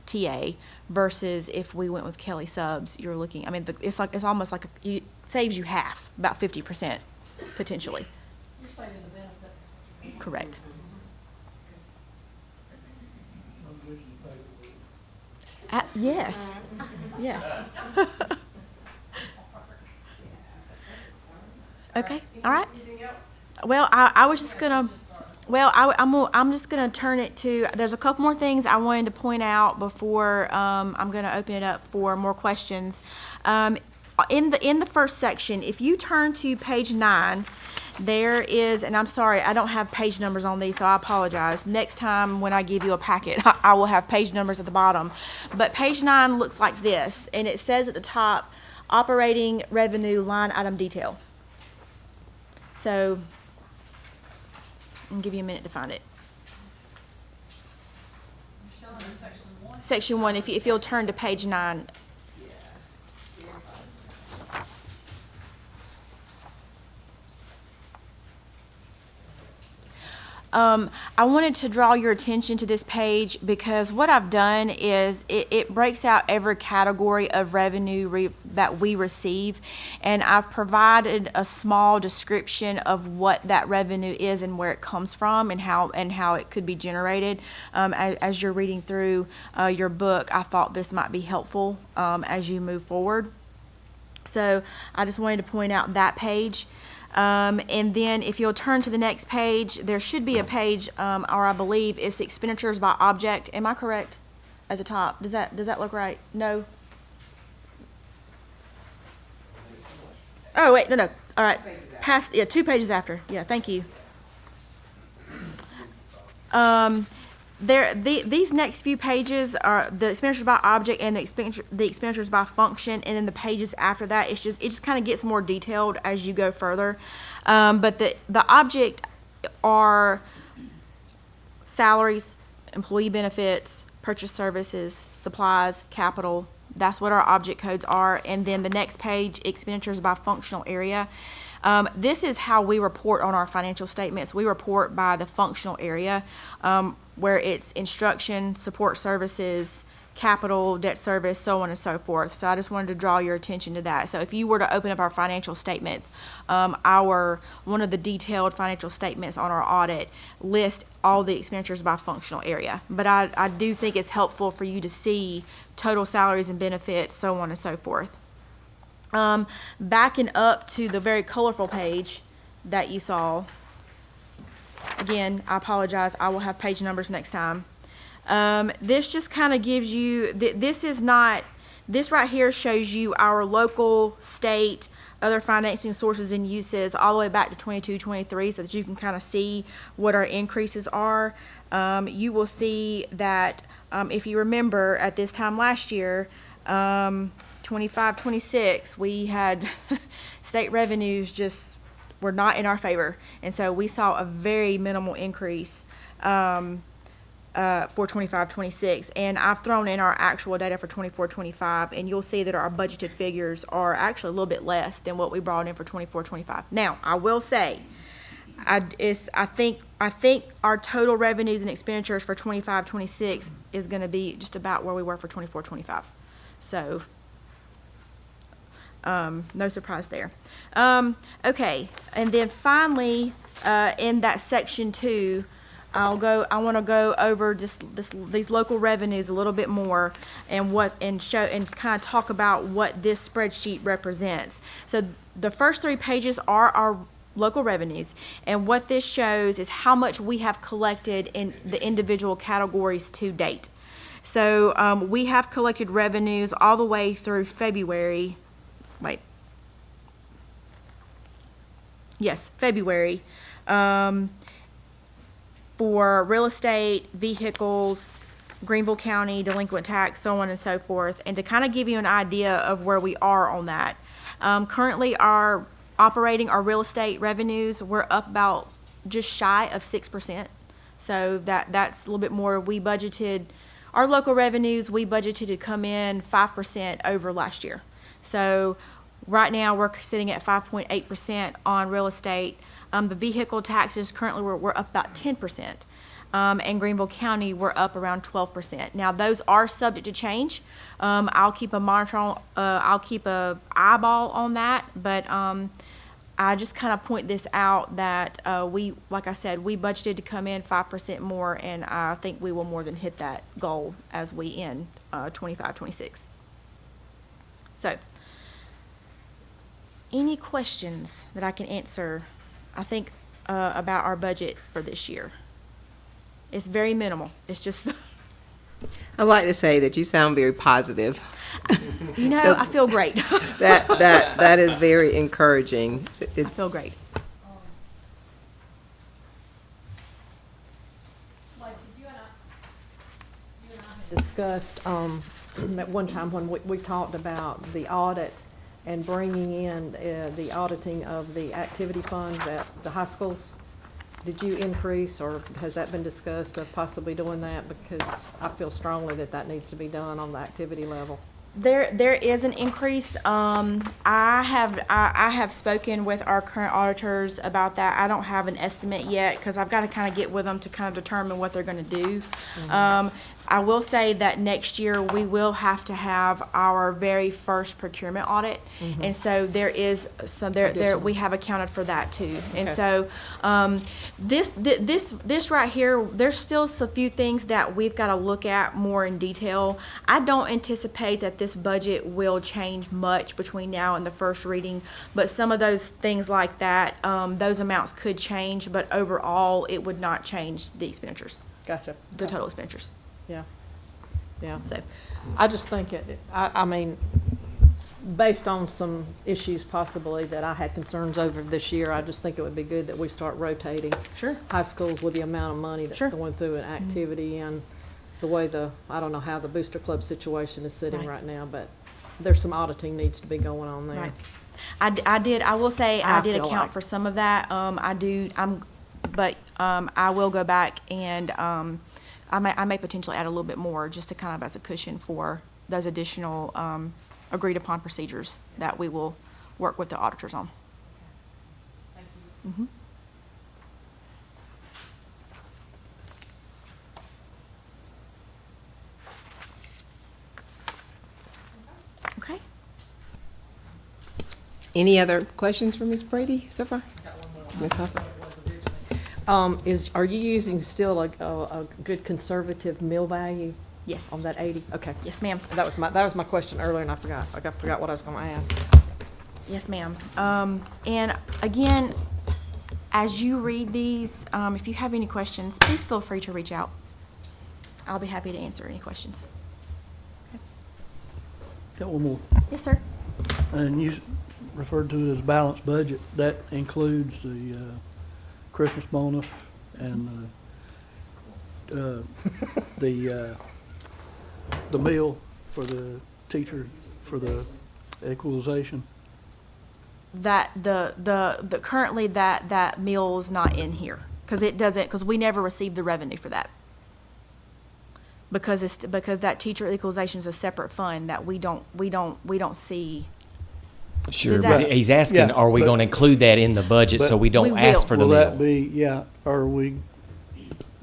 S2: TA versus if we went with Kelly Subs, you're looking, I mean, it's almost like it saves you half, about 50% potentially.
S3: You're saying the benefits.
S2: Correct. Yes, yes. Okay, all right. Well, I was just gonna, I'm just gonna turn it to, there's a couple more things I wanted to point out before, I'm gonna open it up for more questions. In the first section, if you turn to page 9, there is, and I'm sorry, I don't have page numbers on these, so I apologize. Next time when I give you a packet, I will have page numbers at the bottom. But page 9 looks like this, and it says at the top, operating revenue line item detail. So, I'll give you a minute to find it.
S3: You're showing in section 1.
S2: Section 1, if you'll turn to page 9. I wanted to draw your attention to this page because what I've done is it breaks out every category of revenue that we receive, and I've provided a small description of what that revenue is and where it comes from and how it could be generated. As you're reading through your book, I thought this might be helpful as you move forward. So I just wanted to point out that page. And then if you'll turn to the next page, there should be a page, or I believe it's expenditures by object. Am I correct? At the top. Does that look right? No? Oh, wait, no. All right. Past, 2 pages after. Yeah, thank you. These next few pages are the expenditures by object and the expenditures by function, and then the pages after that, it just kind of gets more detailed as you go further. But the object are salaries, employee benefits, purchase services, supplies, capital. That's what our object codes are. And then the next page, expenditures by functional area. This is how we report on our financial statements. We report by the functional area, where it's instruction, support services, capital, debt service, so on and so forth. So I just wanted to draw your attention to that. So if you were to open up our financial statements, one of the detailed financial statements on our audit list all the expenditures by functional area. But I do think it's helpful for you to see total salaries and benefits, so on and so forth. Backing up to the very colorful page that you saw. Again, I apologize. I will have page numbers next time. This just kind of gives you, this right here shows you our local, state, other financing sources and uses all the way back to 22, 23, so that you can kind of see what our increases are. You will see that, if you remember at this time last year, 25, 26, we had state revenues just were not in our favor. And so we saw a very minimal increase for 25, 26. And I've thrown in our actual data for 24, 25, and you'll see that our budgeted figures are actually a little bit less than what we brought in for 24, 25. Now, I will say, I think our total revenues and expenditures for 25, 26 is going to be just about where we were for 24, 25. So, no surprise there. Okay, and then finally, in that section 2, I want to go over just these local revenues a little bit more and show and kind of talk about what this spreadsheet represents. So the first 3 pages are our local revenues, and what this shows is how much we have collected in the individual categories to date. So we have collected revenues all the way through February. February, for real estate, vehicles, Greenville County, delinquent tax, so on and so forth, and to kind of give you an idea of where we are on that. Currently, our real estate revenues, we're up about just shy of 6%. So that's a little bit more. We budgeted, our local revenues, we budgeted to come in 5% over last year. So right now, we're sitting at 5.8% on real estate. The vehicle taxes, currently, we're up about 10%. And Greenville County, we're up around 12%. Now, those are subject to change. I'll keep a eyeball on that, but I just kind of point this out that like I said, we budgeted to come in 5% more, and I think we will more than hit that goal as we end 25, 26. So, any questions that I can answer, I think, about our budget for this year? It's very minimal. It's just...
S1: I'd like to say that you sound very positive. So
S2: I feel great.
S1: That is very encouraging.
S2: I feel great.
S3: Lacey, you and I
S5: Discussed at one time when we talked about the audit and bringing in the auditing of the activity funds at the high schools. Did you increase, or has that been discussed of possibly doing that? Because I feel strongly that needs to be done on the activity level.
S2: There is an increase. I have spoken with our current auditors about that. I don't have an estimate yet because I've got to kind of get with them to kind of determine what they're going to do. I will say that next year we will have to have our very first procurement audit, and so there is some there we have accounted for that too. And
S5: Okay.
S2: so this right here, there's still a few things that we've got to look at more in detail. I don't anticipate that this budget will change much between now and the first reading, but some of those things like that, those amounts could change, but overall, it would not change the expenditures,
S5: Gotcha.
S2: the total expenditures.
S5: Yeah. Yeah.
S2: So,
S5: I just think I mean, based on some issues possibly that I had concerns over this year, I just think it would be good that we start rotating
S2: sure.
S5: high schools with the amount of money that's
S2: Sure.
S5: going through an activity and the way I don't know how the Booster Club situation is sitting
S2: Right.
S5: right now, but there's some auditing needs to be going on there.
S2: Right. I will say, I did
S5: feel
S2: account
S5: like-
S2: for some of that. I will go back and, I may potentially add a little bit more just to kind of as a cushion for those additional, agreed upon procedures that we will work with the auditors on. Thank you. Okay.
S1: Any other questions for Ms. Brady so far? Ms. Hopper?
S5: Are you using still a good conservative mill value
S2: Yes.
S5: on that 80? Okay.
S2: Yes, ma'am.
S5: That was my question earlier and I forgot what I was gonna ask.
S2: Yes, ma'am. And again, as you read these, if you have any questions, please feel free to reach out. I'll be happy to answer any questions.
S7: Got one more.
S2: Yes, sir.
S7: And you referred to it as balanced budget. That includes the Christmas bonus and the meal for the teacher, for the equalization.
S2: That the currently that meal is not in here because it doesn't, because we never received the revenue for that. Because that teacher equalization is a separate fund that we don't see.
S4: Sure,
S2: Does that-
S4: but he's asking,
S7: Yeah,
S4: are we
S7: but-
S4: going to include that in the budget so
S7: but-
S4: we don't
S2: We
S4: ask
S2: will.
S4: for the
S7: Will that
S4: meal?
S7: be, yeah, are we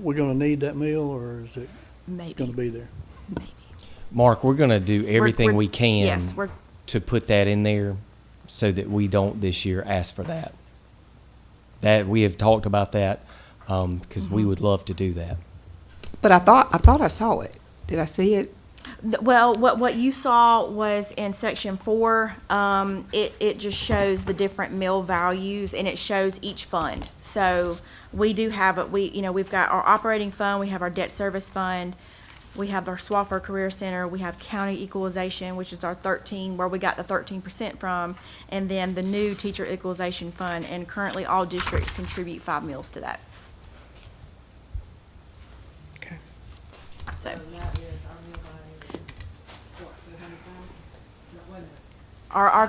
S7: gonna need that meal or is it
S2: Maybe.
S7: gonna be there?
S2: Maybe.
S4: Mark, we're going to do everything
S2: we're-
S4: we can
S2: yes, we're-
S4: to put that in there so that we don't this year ask for that. That, we have talked about that, because we would love to do that.
S1: But I thought I saw it. Did I see it?
S2: Well, what you saw was in section 4, it just shows the different mill values and it shows each fund. So we do have it, we've got our operating fund, we have our debt service fund, we have our Swafford Career Center, we have county equalization, which is our 13, where we got the 13% from, and then the new teacher equalization fund, and currently all districts contribute 5 meals to that.
S1: Okay.
S2: So. Our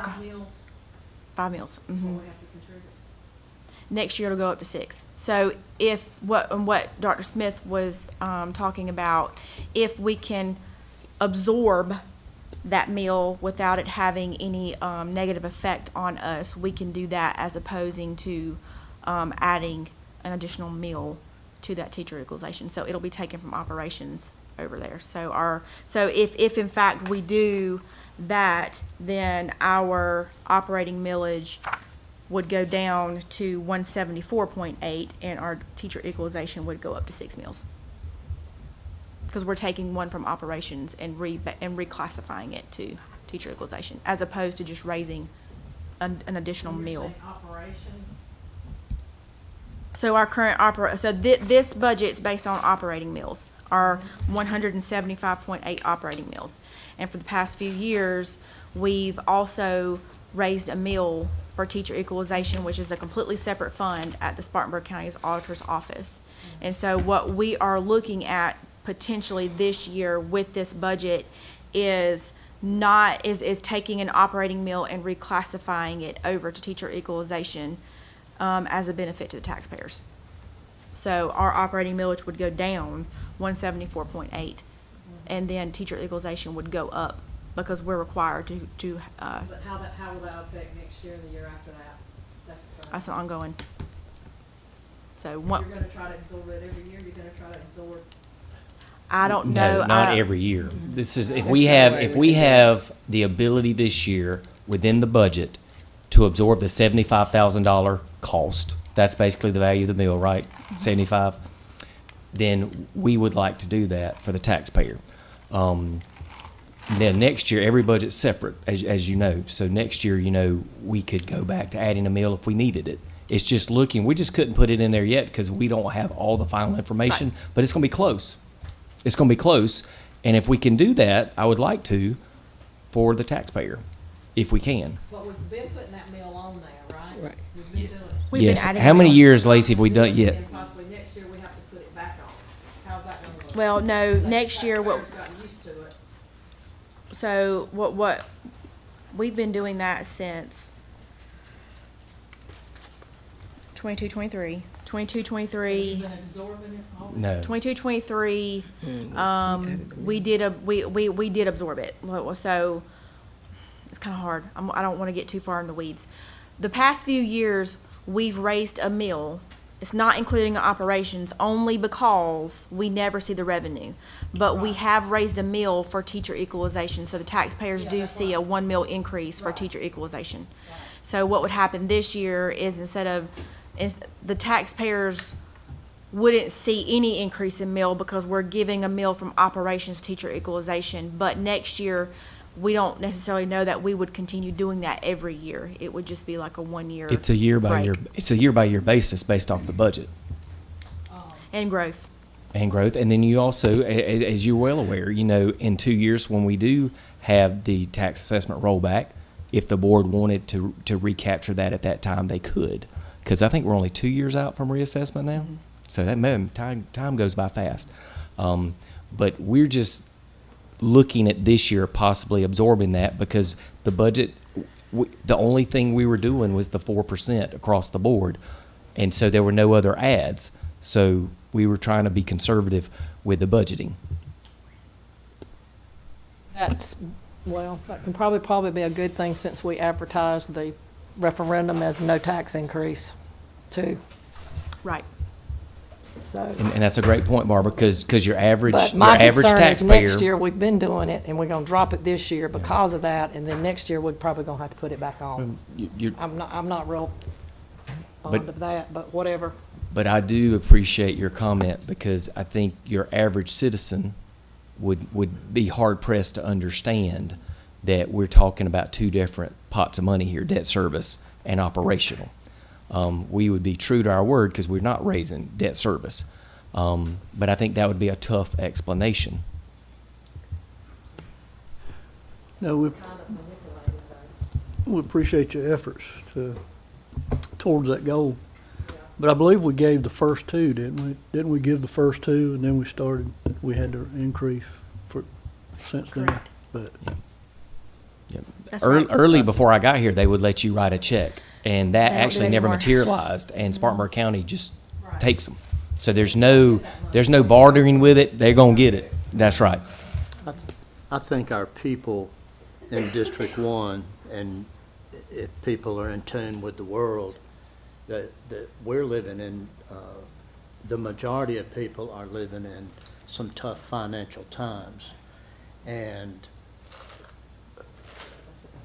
S2: 5 meals. Mhm. Next year it'll go up to 6. So if, what Dr. Smith was talking about, if we can absorb that meal without it having any negative effect on us, we can do that as opposing to adding an additional meal to that teacher equalization. So it'll be taken from operations over there. So if in fact we do that, then our operating millage would go down to 174.8 and our teacher equalization would go up to 6 meals. Because we're taking one from operations and reclassifying it to teacher equalization, as opposed to just raising an additional meal. So our current this budget's based on operating meals, our 175.8 operating meals. And for the past few years, we've also raised a meal for teacher equalization, which is a completely separate fund at the Spartanburg County's Auditor's Office. And so what we are looking at potentially this year with this budget is taking an operating meal and reclassifying it over to teacher equalization as a benefit to the taxpayers. So our operating millage would go down 174.8, and then teacher equalization would go up because we're required to,
S5: But how will that affect next year and the year after that? That's the thing.
S2: that's an ongoing. So
S5: You're
S2: one,
S5: gonna try to absorb it every year, you're gonna try to absorb.
S2: I don't know.
S4: No, not
S2: I-
S4: every year. This is, if we have the ability this year within the budget to absorb the $75,000 cost, that's basically the value of the mill, right? 75? Then we would like to do that for the taxpayer. Then next year, every budget's separate, as you know. So next year, we could go back to adding a mill if we needed it. It's just looking, we just couldn't put it in there yet because we don't have all the final information, but it's gonna be close. It's gonna be close, and if we can do that, I would like to for the taxpayer, if we can.
S5: But we've been putting that mill on there, right?
S1: Right.
S5: We've been doing it.
S2: We've been
S4: Yes,
S2: adding
S4: how many
S2: on.
S4: years, Lacey, have we done it yet?
S5: And possibly next year we have to put it back on. How's that gonna work?
S2: Well, no, next year,
S5: Taxpayers gotten used to it.
S2: so what, we've been doing that since 22, 23. 22, 23.
S5: You've been absorbing it all.
S4: No.
S2: 22, 23, we did absorb it. So it's kind of hard. I don't want to get too far in the weeds. The past few years, we've raised a mill. It's not including our operations only because we never see the revenue. But we have raised a mill for teacher equalization, so the taxpayers do see a 1 mil increase for teacher equalization. So what would happen this year is the taxpayers wouldn't see any increase in mill because we're giving a mill from operations teacher equalization. But next year, we don't necessarily know that we would continue doing that every year. It would just be like a 1 year.
S4: It's a year by year,
S2: break.
S4: it's a year by year basis based off the budget
S2: And growth.
S4: and growth. And then you also, as you're well aware, in 2 years, when we do have the tax assessment rollback, if the board wanted to recapture that at that time, they could. Because I think we're only 2 years out from reassessment now. So that time goes by fast. But we're just looking at this year possibly absorbing that because the budget, the only thing we were doing was the 4% across the board. And so there were no other adds. So we were trying to be conservative with the budgeting.
S5: Well, that can probably be a good thing since we advertised the referendum as no tax increase too.
S2: Right.
S5: So.
S4: And that's a great point, Barbara, because your average
S5: But my concern is
S4: taxpayer.
S5: next year, we've been doing it, and we're gonna drop it this year because of that, and then next year, we're probably gonna have to put it back on. I'm not real fond of that, but whatever.
S4: But I do appreciate your comment because I think your average citizen would be hard pressed to understand that we're talking about two different pots of money here, debt service and operational. We would be true to our word because we're not raising debt service. But I think that would be a tough explanation.
S7: No, we appreciate your efforts towards that goal. But I believe we gave the first two, didn't we? Didn't we give the first two and then we had to increase since then?
S2: Correct.
S7: But
S2: That's right.
S4: Early before I got here, they would let you write a check, and that
S2: They don't do
S4: actually
S2: it
S4: never
S2: anymore.
S4: materialized, and Spartanburg County just takes them. So there's no bartering with it. They're gonna get it. That's right.
S8: I think our people in District 1, and if people are in tune with the world, that we're living in, the majority of people are living in some tough financial times. And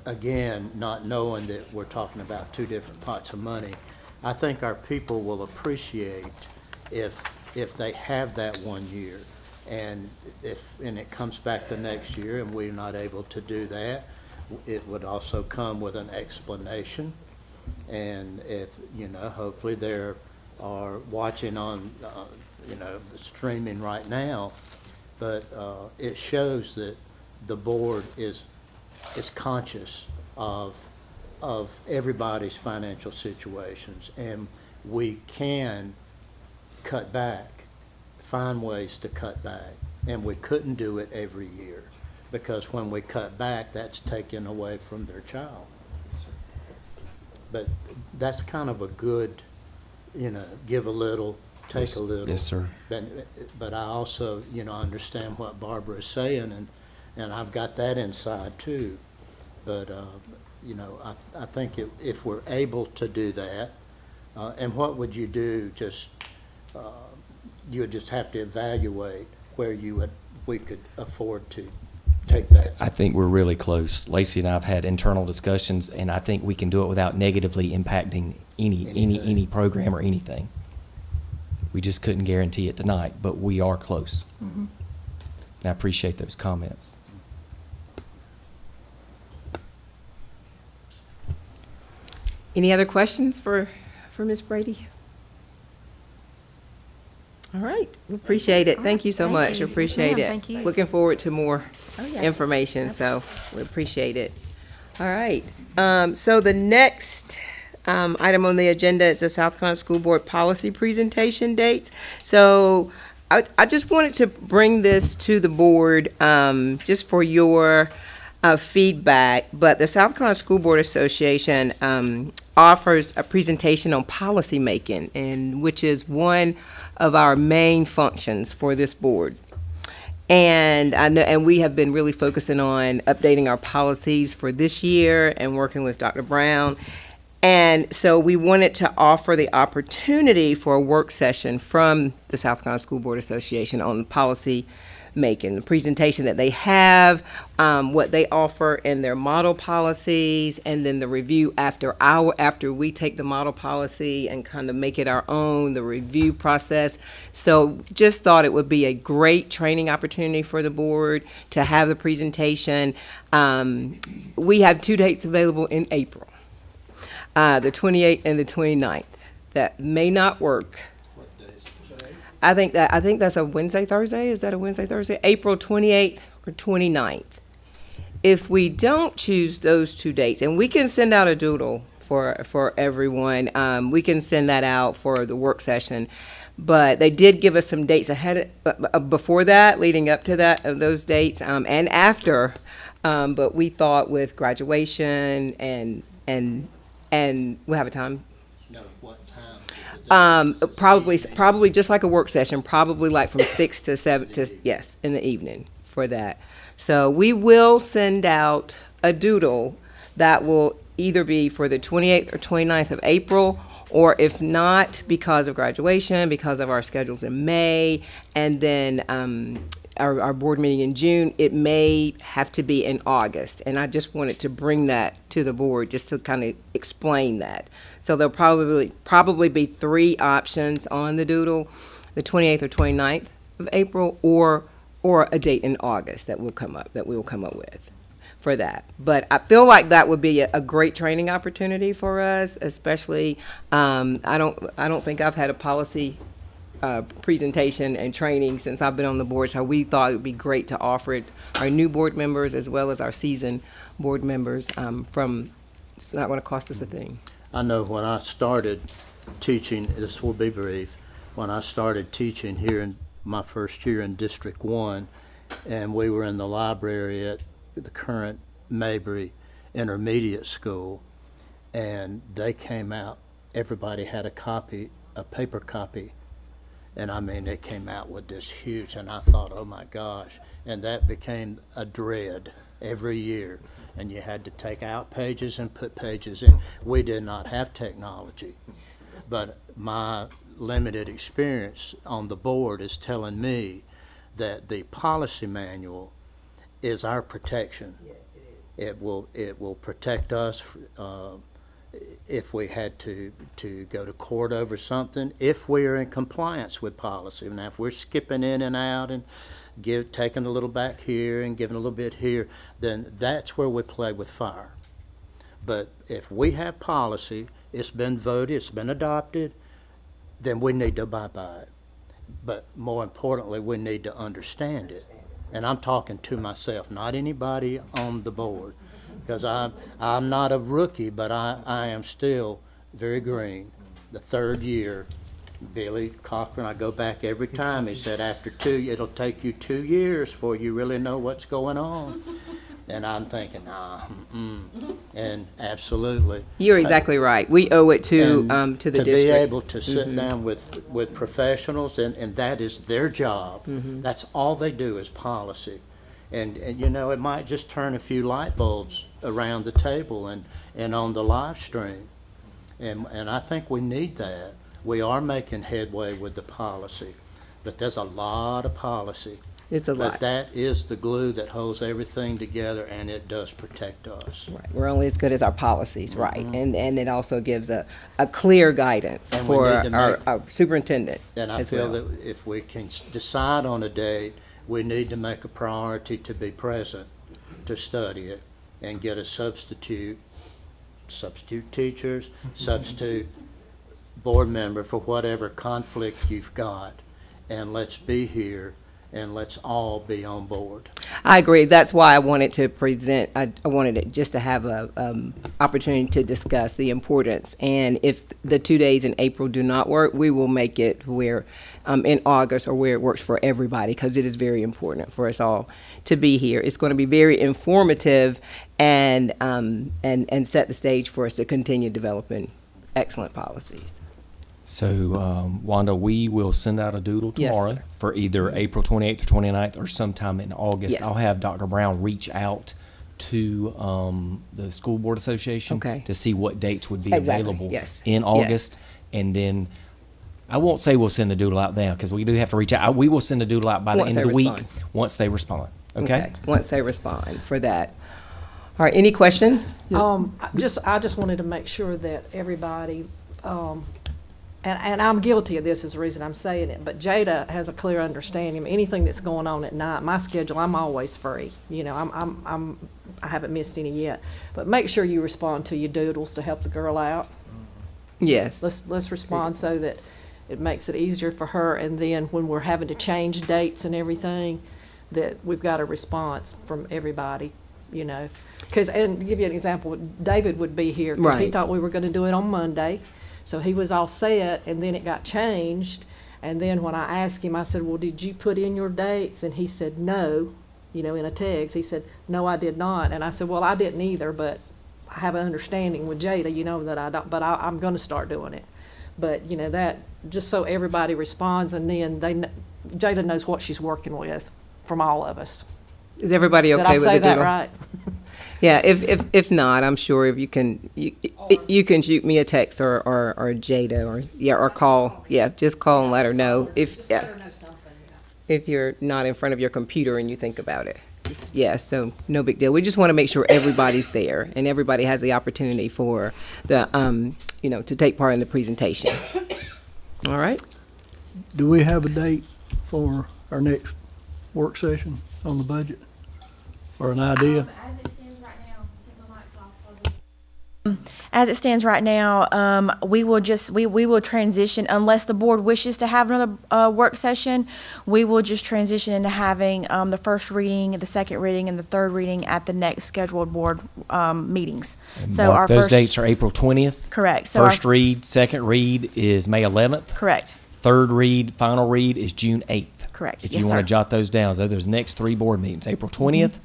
S8: again, not knowing that we're talking about two different pots of money, I think our people will appreciate if they have that 1 year. And and it comes back the next year and we're not able to do that, it would also come with an explanation. And if, hopefully they are watching on, the streaming right now, but it shows that the board is conscious of everybody's financial situations, and we can cut back, find ways to cut back, and we couldn't do it every year, because when we cut back, that's taken away from their child. But that's kind of a good, give a little, take
S4: Yes,
S8: a little.
S4: yes, sir.
S8: But I also, understand what Barbara is saying, and and I've got that inside too. But, you know, I think if we're able to do that, and what would you do, you would just have to evaluate where we could afford to take that.
S4: I think we're really close. Lacey and I have had internal discussions, and I think we can do it without negatively impacting any program or anything. We just couldn't guarantee it tonight, but we are close. I appreciate those comments.
S1: Any other questions for Ms. Brady? All right, we appreciate it. Thank you so
S2: Thank
S1: much.
S2: you.
S1: Appreciate
S2: Yeah,
S1: it.
S2: thank you.
S1: Looking forward to more
S2: Oh, yeah.
S1: information, so we appreciate it. All right, so the next item on the agenda is the South Carolina School Board policy presentation dates. So I just wanted to bring this to the board just for your feedback, but the South Carolina School Board Association offers a presentation on policy making, and which is one of our main functions for this board. And I know, and we have been really focusing on updating our policies for this year and working with Dr. Brown. And so we wanted to offer the opportunity for a work session from the South Carolina School Board Association on policy making, the presentation that they have, what they offer in their model policies, and then the review after we take the model policy and kind of make it our own, the review process. So just thought it would be a great training opportunity for the board to have the presentation. We have 2 dates available in April, the 28th and the 29th. That may not work. I think that's a Wednesday, Thursday. Is that a Wednesday, Thursday? April 28th or 29th. If we don't choose those 2 dates, and we can send out a doodle for everyone, we can send that out for the work session. But they did give us some dates ahead, before that, leading up to that, those dates, and after. But we thought with graduation and we'll have a time.
S8: No, what time?
S1: Probably just like a work session, probably like from 6 to 7 yes, in the evening for that. So we will send out a doodle that will either be for the 28th or 29th of April, or if not, because of graduation, because of our schedules in May, and then our board meeting in June, it may have to be in August. And I just wanted to bring that to the board just to kind of explain that. So there'll probably be 3 options on the doodle, the 28th or 29th of April, or a date in August that we will come up with for that. But I feel like that would be a great training opportunity for us, especially, I don't think I've had a policy presentation and training since I've been on the board, so we thought it would be great to offer it our new board members as well as our seasoned board members. It's not going to cost us a thing.
S8: I know when I started teaching, this will be brief, when I started teaching here in my first year in District 1, and we were in the library at the current Mabry Intermediate School, and they came out, everybody had a paper copy, and I mean, it came out with this huge, and I thought, oh my gosh, and that became a dread every year. And you had to take out pages and put pages in. We did not have technology. But my limited experience on the board is telling me that the policy manual is our protection. Yes, it is. It will protect us if we had to go to court over something, if we are in compliance with policy. Now, if we're skipping in and out and taking a little back here and giving a little bit here, then that's where we play with fire. But if we have policy, it's been voted, it's been adopted, then we need to abide by it. But more importantly, we need to understand it. And I'm talking to myself, not anybody on the board, because I'm not a rookie, but I am still very green. The 3rd year, Billy Cochran, I go back every time, he said after it'll take you 2 years before you really know what's going on. And I'm thinking, and absolutely.
S1: You're exactly right. We owe it to the
S8: And
S1: district.
S8: to be able to sit down with professionals, and that is their job. That's all they do is policy. And, you know, it might just turn a few light bulbs around the table and on the live stream. And I think we need that. We are making headway with the policy, but there's a lot of policy.
S1: It's a lot.
S8: But that is the glue that holds everything together, and it does protect us.
S1: Right. We're only as good as our policies, right? And it also gives a clear guidance
S8: And we
S1: for
S8: need to make-
S1: our superintendent
S8: And I
S1: as
S8: feel
S1: well.
S8: that if we can decide on a date, we need to make a priority to be present, to study it, and get a substitute teachers, substitute board member for whatever conflict you've got. And let's be here, and let's all be on board.
S1: I agree. That's why I wanted to present, I wanted it just to have a opportunity to discuss the importance. And if the 2 days in April do not work, we will make it where, in August, or where it works for everybody, because it is very important for us all to be here. It's going to be very informative and set the stage for us to continue developing excellent policies.
S4: So, Wanda, we will send out a doodle
S1: Yes,
S4: tomorrow
S1: sir.
S4: for either April 28th or 29th or sometime in August.
S1: Yes.
S4: I'll have Dr. Brown reach out to the School Board Association
S1: Okay.
S4: to see what dates would be
S1: Exactly,
S4: available
S1: yes,
S4: in
S1: yes.
S4: August. And then, I won't say we'll send the doodle out now, because we do have to reach out. We will send the doodle out by the
S1: Once
S4: end of
S1: they
S4: the week,
S1: respond.
S4: once they respond. Okay?
S1: Once they respond for that. All right, any questions?
S5: I just wanted to make sure that everybody, and I'm guilty of this is the reason I'm saying it, but Jada has a clear understanding. Anything that's going on at night, my schedule, I'm always free. You know, I haven't missed any yet. But make sure you respond to your doodles to help the girl out.
S1: Yes.
S5: Let's respond so that it makes it easier for her, and then when we're having to change dates and everything, that we've got a response from everybody, you know. And to give you an example, David would be here, because he
S1: Right.
S5: thought we were gonna do it on Monday, so he was all set, and then it got changed, and then when I asked him, I said, well, did you put in your dates? And he said, no, you know, in a text, he said, no, I did not, and I said, well, I didn't either, but I have an understanding with Jada, you know, that I don't, but I'm gonna start doing it. But, you know, that, just so everybody responds, and then Jada knows what she's working with from all of us.
S1: Is everybody okay
S5: Did I
S1: with the
S5: say
S1: doodle?
S5: that right?
S1: Yeah, if not, I'm sure if you can, you can shoot me a text or Jada or call. Yeah, just call and let her know if you're not in front of your computer and you think about it. Yeah, so no big deal. We just want to make sure everybody's there and everybody has the opportunity for the, to take part in the presentation. All right?
S7: Do we have a date for our next work session on the budget? Or an idea?
S3: As it stands right now, I think my mic's off.
S2: As it stands right now, we will transition, unless the board wishes to have another work session, we will just transition into having the first reading, the second reading, and the third reading at the next scheduled board meetings. So
S4: Mark,
S2: our
S4: those
S2: first-
S4: dates are April 20th.
S2: Correct. So our-
S4: First read, second read is May 11th.
S2: Correct.
S4: Third read, final read is June 8th.
S2: Correct.
S4: If
S2: Yes,
S4: you want
S2: sir.
S4: to jot those down, so those next three board meetings, April 20th,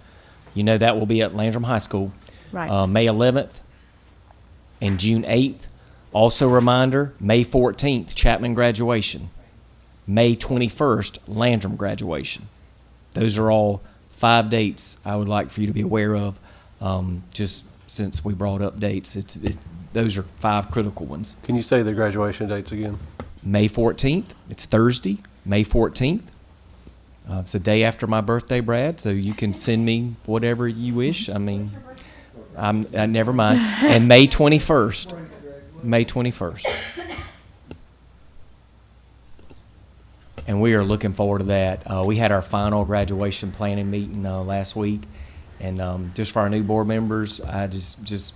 S4: you know that will be at Landrum High School.
S2: Right.
S4: May 11th and June 8th. Also reminder, May 14th, Chapman graduation. May 21st, Landrum graduation. Those are all 5 dates I would like for you to be aware of. Just since we brought up dates, those are 5 critical ones.
S10: Can you say the graduation dates again?
S4: May 14th, it's Thursday, May 14th. It's the day after my birthday, Brad, so you can send me whatever you wish. I mean, never mind. And May 21st, May 21st. And we are looking forward to that. We had our final graduation planning meeting last week, and just for our new board members, I just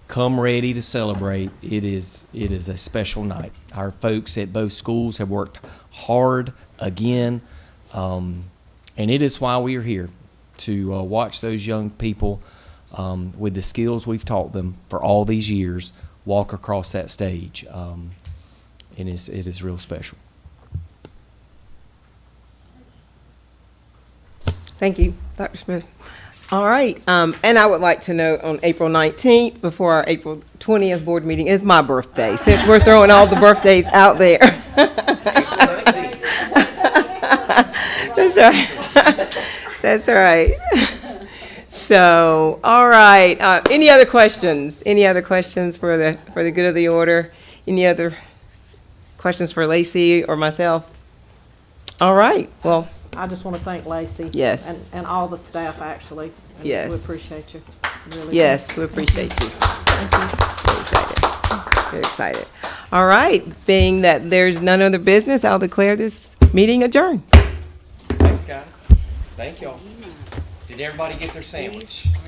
S4: come ready to celebrate. It is a special night. Our folks at both schools have worked hard again, and it is why we are here, to watch those young people with the skills we've taught them for all these years walk across that stage. It is real special.
S1: Thank you, Dr. Smith. All right, and I would like to note on April 19th, before our April 20th board meeting, is my birthday, since we're throwing all the birthdays out there. That's right. That's all right. So, all right, any other questions? Any other questions for the good of the order? Any other questions for Lacey or myself? All right, well,
S5: I just want to thank Lacey.
S1: Yes.
S5: And all the staff, actually. And
S1: Yes.
S5: We appreciate you. Really do.
S1: yes, we appreciate you. Very excited. Very excited. All right, being that there's none other business, I'll declare this meeting adjourned.
S4: Thanks, guys. Thank y'all. Did everybody get their sandwich?